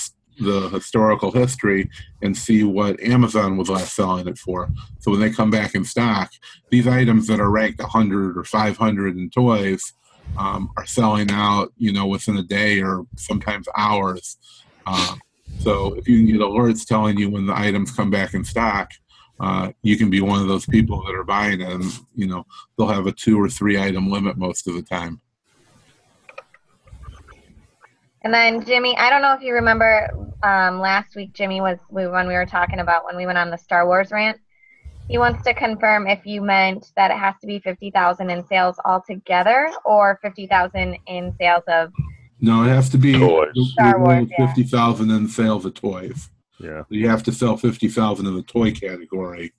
historical history and see what Amazon was last selling it for. So when they come back in stock, these items that are ranked 100 or 500 in toys are selling out, within a day or sometimes hours. So if you can get alerts telling you when the items come back in stock, you can be one of those people that are buying them. They'll have a 2 or 3 item limit most of the time.
And then Jimmy, I don't know if you remember last week, Jimmy, when we were talking about when we went on the Star Wars rant. He wants to confirm if you meant that it has to be 50,000 in sales altogether, or 50,000 in sales of.
No, it has to be
Star Wars,
50,000 in sales of toys.
Yeah,
you have to sell 50,000 in the toy category.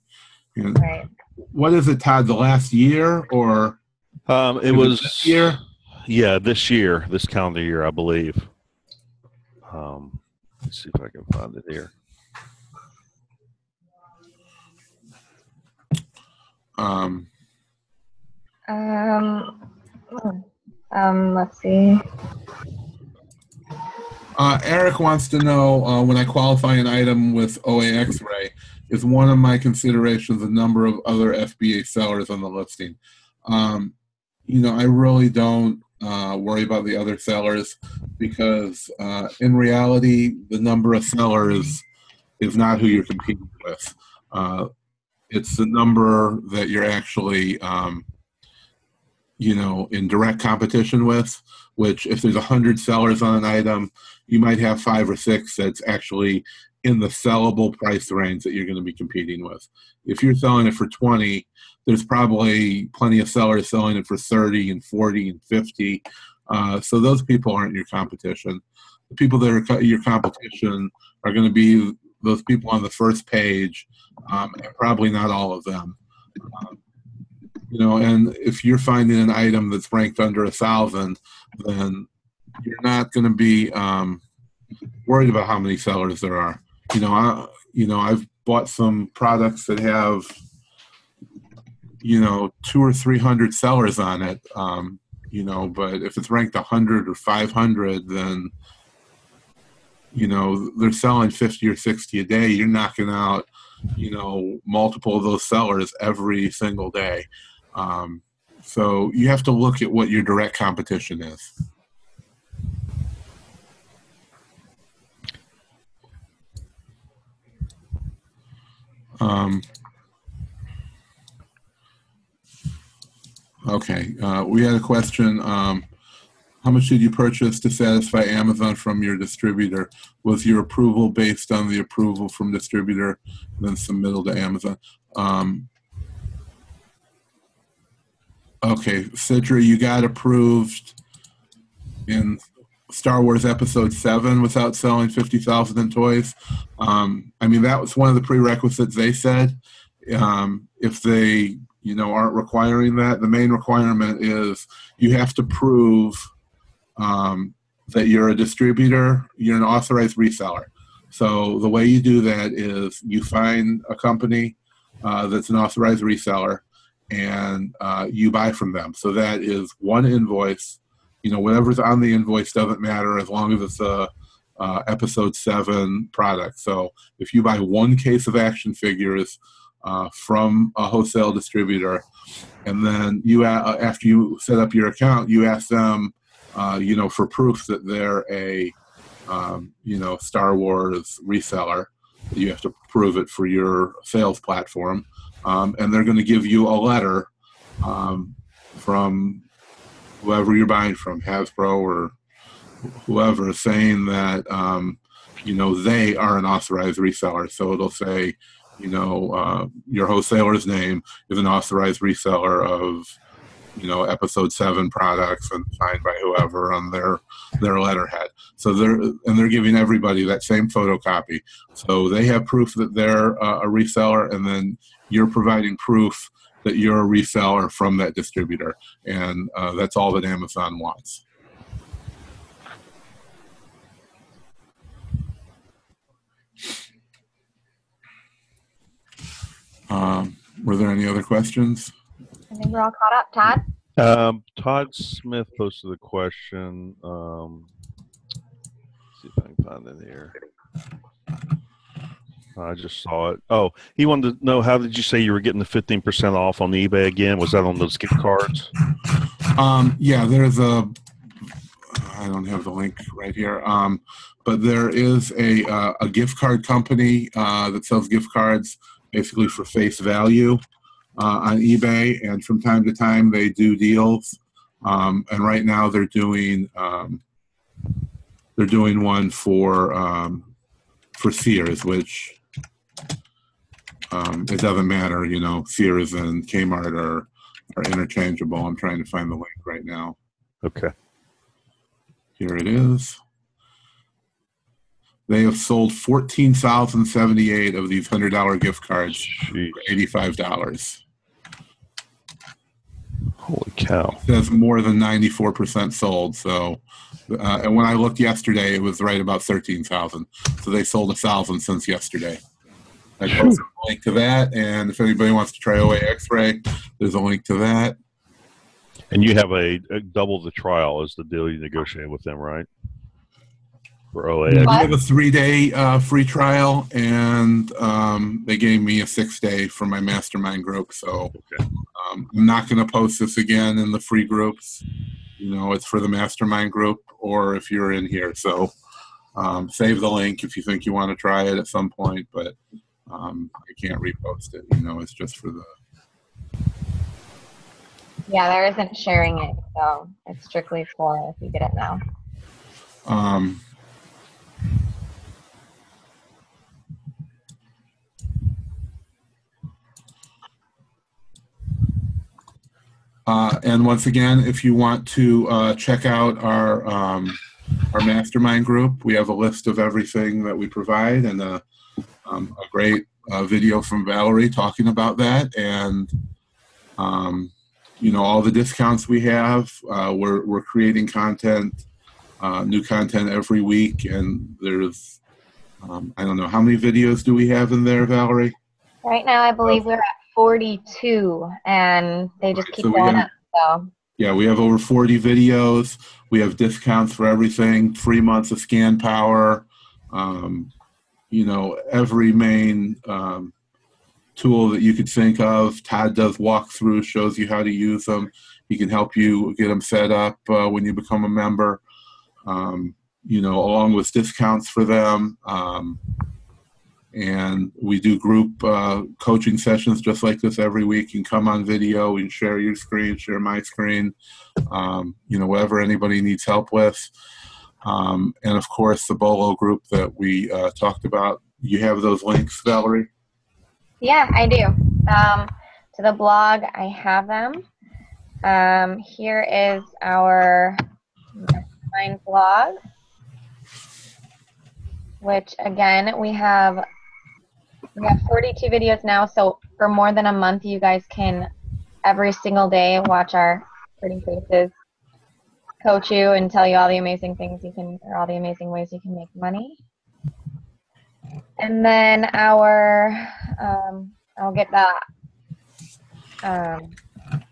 And
right.
What is it, Todd? The last year, or
it was
this year?
Yeah, this year, this calendar year, I believe. Let's see if I can find it here.
Let's see.
Eric wants to know, when I qualify an item with OAXray, is one of my considerations the number of other FBA sellers on the listing. I really don't worry about the other sellers, because in reality, the number of sellers is not who you're competing with. It's the number that you're actually, in direct competition with, which if there's 100 sellers on an item, you might have 5 or 6 that's actually in the sellable price range that you're going to be competing with. If you're selling it for 20, there's probably plenty of sellers selling it for 30 and 40 and 50. So those people aren't your competition. The people that are your competition are going to be those people on the first page, and probably not all of them. And if you're finding an item that's ranked under 1,000, then you're not going to be worried about how many sellers there are. I've bought some products that have 200 or 300 sellers on it, but if it's ranked 100 or 500, then they're selling 50 or 60 a day. You're knocking out multiple of those sellers every single day. So you have to look at what your direct competition is. Okay, we had a question. How much did you purchase to satisfy Amazon from your distributor? Was your approval based on the approval from distributor, then submittal to Amazon? Okay, Sidra, you got approved in Star Wars Episode 7 without selling 50,000 in toys. That was one of the prerequisites they said. If they, aren't requiring that, the main requirement is you have to prove that you're a distributor, you're an authorized reseller. So the way you do that is you find a company that's an authorized reseller, and you buy from them. So that is one invoice. You know, whatever's on the invoice doesn't matter as long as it's a episode 7 product. So if you buy one case of action figures from a wholesale distributor, and then you after you set up your account, you ask them, you know, for proof that they're a you know, Star Wars reseller. You have to prove it for your sales platform, and they're going to give you a letter from whoever you're buying from, Hasbro or whoever, saying that you know, they are an authorized reseller. So it'll say, you know, your wholesaler's name is an authorized reseller of, you know, episode 7 products, and signed by whoever on their letterhead. So they're giving everybody that same photocopy. So they have proof that they're a reseller, and then you're providing proof that you're a reseller from that distributor. And that's all that Amazon wants. Were there any other questions?
I think we're all caught up. Todd?
Todd Smith posted a question. See if I can find it here. I just saw it. Oh, he wanted to know, how did you say you were getting the 15% off on eBay again? Was that on those gift cards?
Yeah, there's I don't have the link right here. But there is a gift card company that sells gift cards basically for face value on eBay, and from time to time they do deals. And right now they're doing one for Sears, which it doesn't matter, you know, Sears and Kmart are interchangeable. I'm trying to find the link right now.
Okay.
Here it is. They have sold 14,078 of these $100 gift cards for $85.
Holy cow.
It says more than 94% sold. So, and when I looked yesterday, it was right about 13,000. So they sold 1,000 since yesterday. I posted a link to that, and if anybody wants to try OAXray, there's a link to that.
And you have a double the trial is the deal you negotiated with them, right? For OAX.
We have a 3-day free trial, and they gave me a 6-day for my Mastermind group. So
Okay.
I'm not going to post this again in the free groups. You know, it's for the Mastermind group, or if you're in here. So save the link if you think you want to try it at some point, but I can't repost it. You know, it's just for the...
Yeah, there isn't sharing it, so it's strictly for if you get it now.
And once again, if you want to check out our Mastermind group, we have a list of everything that we provide, and a great video from Valerie talking about that, and you know, all the discounts we have. We're creating content, new content every week, and there's I don't know, how many videos do we have in there, Valerie?
Right now, I believe we're at 42, and they just keep going up. So
yeah, we have over 40 videos. We have discounts for everything, 3 months of scan power. You know, every main tool that you could think of. Todd does walkthroughs, shows you how to use them. He can help you get them set up when you become a member. You know, along with discounts for them. And we do group coaching sessions just like this every week. You can come on video, we can share your screen, share my screen, you know, whatever anybody needs help with. And of course, the BOLO group that we talked about. You have those links, Valerie?
yeah, I do. To the blog, I have them. Here is our Mastermind blog, which again, we have 42 videos now, so for more than a month, you guys can every single day watch our pretty faces coach you and tell you all the amazing things you can, or all the amazing ways you can make money. And then I'll get that.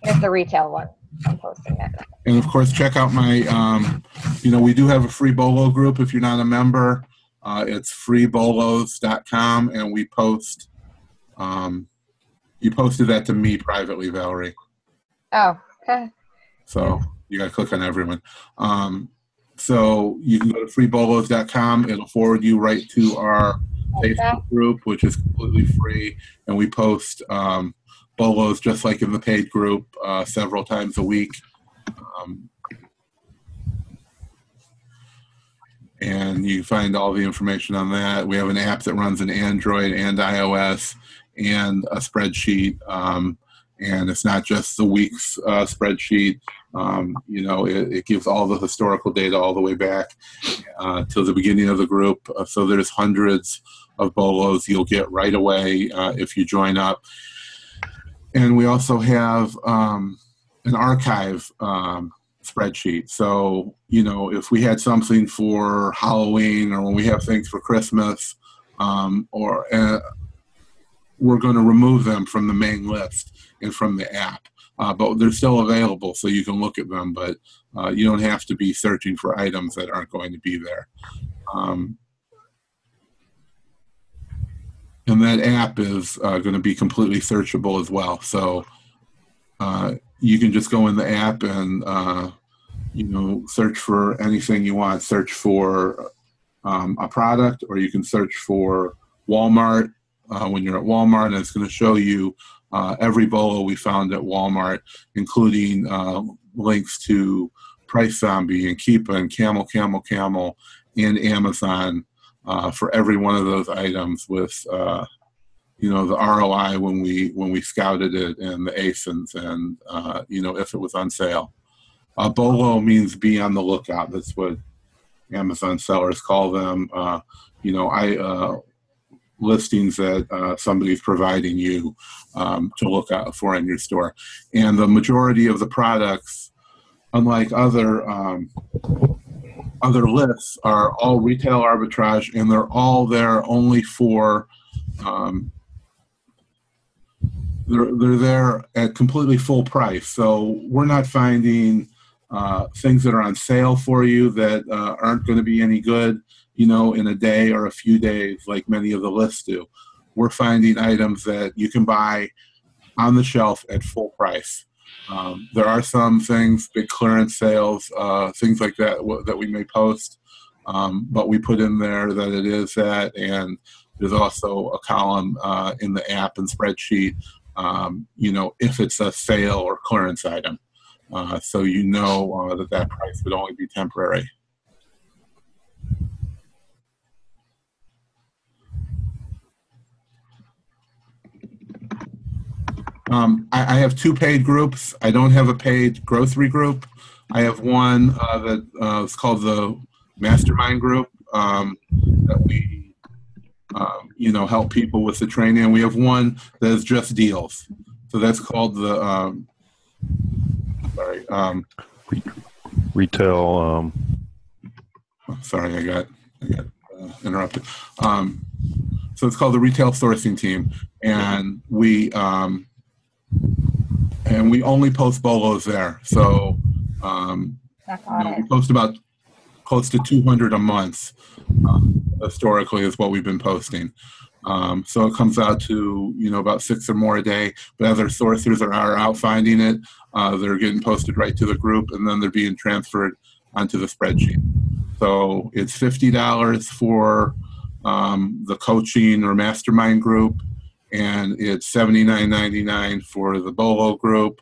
Here's the retail one. I'm posting it.
And of course, check out my, we do have a free BOLO group if you're not a member. It's freebolos.com, and we post, you posted that to me privately, Valerie.
Oh, okay.
So you got to click on everyone. So you can go to freebolos.com. It'll forward you right to our Facebook group, which is completely free. And we post BOLOs just like in the paid group several times a week. And you find all the information on that. We have an app that runs in Android and iOS and a spreadsheet. And it's not just the week's spreadsheet. It gives all the historical data all the way back to the beginning of the group. So there's hundreds of BOLOs you'll get right away if you join up. And we also have an archive spreadsheet. So, if we had something for Halloween or when we have things for Christmas, we're going to remove them from the main list and from the app. But they're still available, so you can look at them, but you don't have to be searching for items that aren't going to be there. And that app is going to be completely searchable as well. So you can just go in the app and, search for anything you want. Search for a product, or you can search for Walmart when you're at Walmart, and it's going to show you every BOLO we found at Walmart, including links to Price Zombie and Keepa and Camel, and Amazon for every one of those items with the ROI when we scouted it, and the ASINs, and if it was on sale. BOLO means be on the lookout. That's what Amazon sellers call them. Listings that somebody's providing you to look out for in your store. And the majority of the products, unlike other lists, are all retail arbitrage, and they're all there only for they're there at completely full price. So we're not finding things that are on sale for you that aren't going to be any good in a day or a few days like many of the lists do. We're finding items that you can buy on the shelf at full price. There are some things, big clearance sales, things like that that we may post, but we put in there that it is that, and there's also a column in the app and spreadsheet, if it's a sale or clearance item. So that price would only be temporary. I have two paid groups. I don't have a paid grocery group. I have one that is called the Mastermind group that we, help people with the training. And we have one that is just deals. So that's called the,
retail.
Sorry, I got interrupted. So it's called the Retail Sourcing Team, and we only post BOLOs there. So we post about close to 200 a month. Historically, is what we've been posting. So it comes out to about 6 or more a day. But other sourcers are out finding it. They're getting posted right to the group, and then they're being transferred onto the spreadsheet. So it's $50 for the coaching or mastermind group, and it's $79.99 for the BOLO group,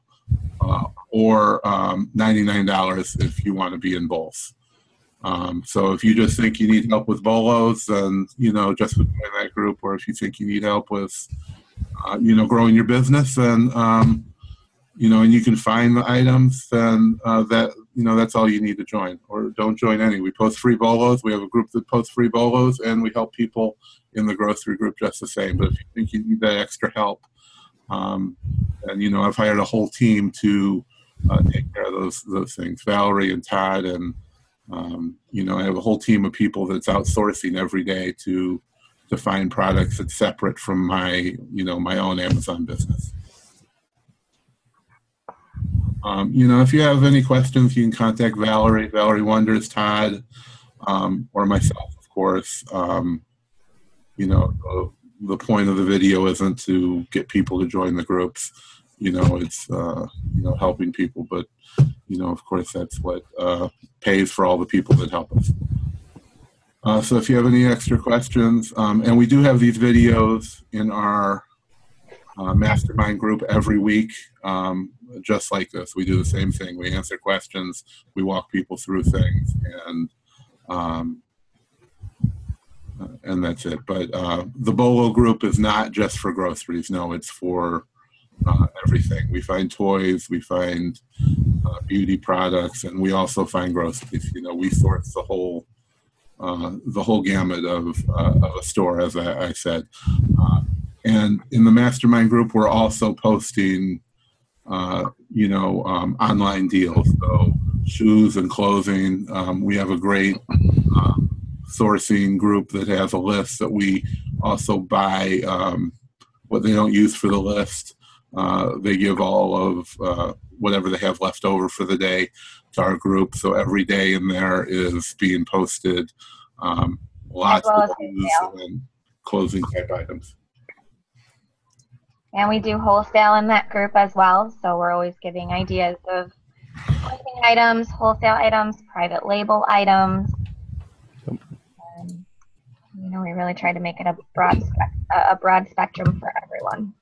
or $99 if you want to be in both. So if you just think you need help with BOLOs, then just join that group. Or if you think you need help with growing your business, and and you can find the items, then that's all you need to join. Or don't join any. We post free BOLOs. We have a group that posts free BOLOs, and we help people in the grocery group just the same. But if you think you need that extra help, and I've hired a whole team to take care of those things. Valerie and Todd, and you know, I have a whole team of people that's outsourcing every day to find products that's separate from my, you know, my own Amazon business. You know, if you have any questions, you can contact Valerie, Valerie Wonders, Todd, or myself, of course. You know, the point of the video isn't to get people to join the groups. You know, it's, you know, helping people, but, you know, of course, that's what pays for all the people that help us. So if you have any extra questions, and we do have these videos in our Mastermind group every week, just like this. We do the same thing. We answer questions, we walk people through things, and that's it. But the BOLO group is not just for groceries. No, it's for everything. We find toys, we find beauty products, and we also find groceries. You know, we source the whole gamut of a store, as I said. And in the Mastermind group, we're also posting, you know, online deals. So shoes and clothing. We have a great sourcing group that has a list that we also buy what they don't use for the list. They give all of whatever they have left over for the day to our group. So every day in there is being posted lots of shoes and clothing type items.
And we do wholesale in that group as well. So we're always giving ideas of clothing items, wholesale items, private label items. You know, we really try to make it a broad spectrum for everyone.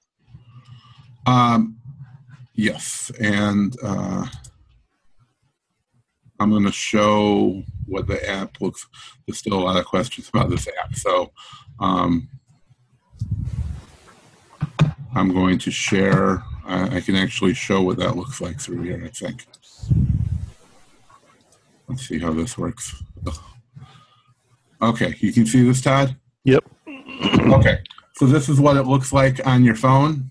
Yes, and I'm going to show what the app looks. There's still a lot of questions about this app, so I'm going to share. I can actually show what that looks like through here, I think. Let's see how this works. Okay, you can see this, Todd?
Yep.
Okay, so this is what it looks like on your phone.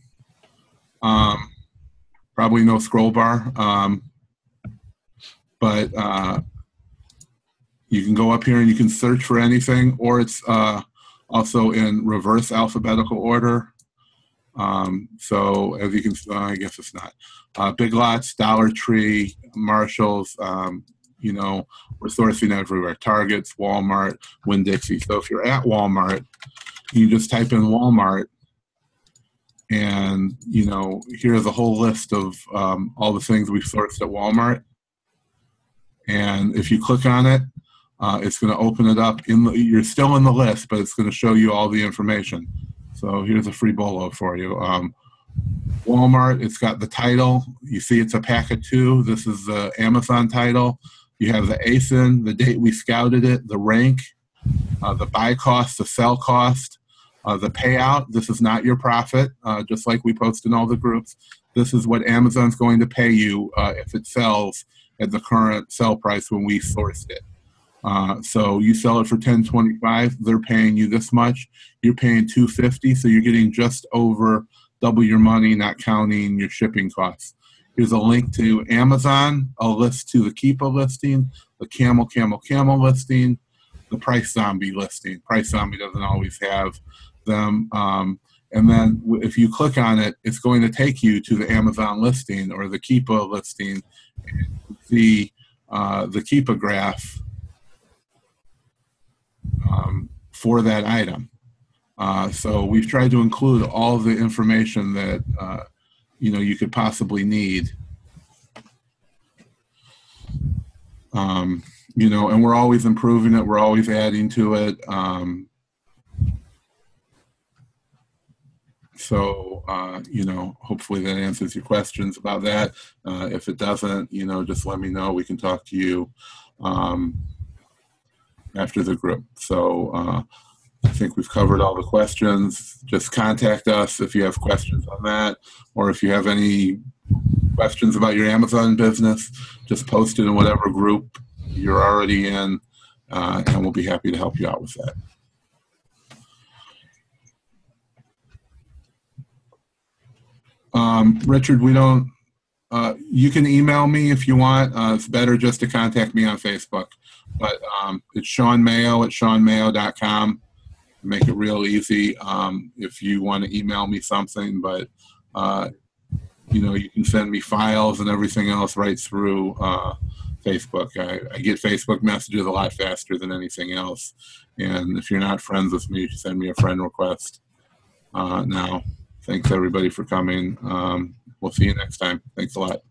Probably no scroll bar, but you can go up here and you can search for anything, or it's also in reverse alphabetical order. So as you can, I guess it's not. Big Lots, Dollar Tree, Marshalls, you know, we're sourcing everywhere. Targets, Walmart, Winn-Dixie. So if you're at Walmart, you just type in Walmart, and, you know, here's a whole list of all the things we've sourced at Walmart. And if you click on it, it's going to open it up. You're still in the list, but it's going to show you all the information. So here's a free BOLO for you. Walmart, it's got the title. You see it's a pack of 2. This is the Amazon title. You have the ASIN, the date we scouted it, the rank, the buy cost, the sell cost, the payout. This is not your profit, just like we post in all the groups. This is what Amazon's going to pay you if it sells at the current sell price when we sourced it. So you sell it for $10.25, they're paying you this much. You're paying $2.50, so you're getting just over double your money, not counting your shipping costs. Here's a link to Amazon, a list to the Keepa listing, the Camel listing, the Price Zombie listing. Price Zombie doesn't always have them. And then if you click on it, it's going to take you to the Amazon listing or the Keepa listing, and see the Keepa graph for that item. So we've tried to include all the information that you know, you could possibly need. You know, and we're always improving it. We're always adding to it. So, you know, hopefully that answers your questions about that. If it doesn't, you know, just let me know. We can talk to you after the group. So I think we've covered all the questions. Just contact us if you have questions on that, or if you have any questions about your Amazon business, just post it in whatever group you're already in, and we'll be happy to help you out with that. Richard, we don't, You can email me if you want. It's better just to contact me on Facebook. But it's Sean Mayo at seanmayo.com. Make it real easy if you want to email me something. But, you can send me files and everything else right through Facebook. I get Facebook messages a lot faster than anything else. And if you're not friends with me, you can send me a friend request now. Thanks, everybody, for coming. We'll see you next time. Thanks a lot.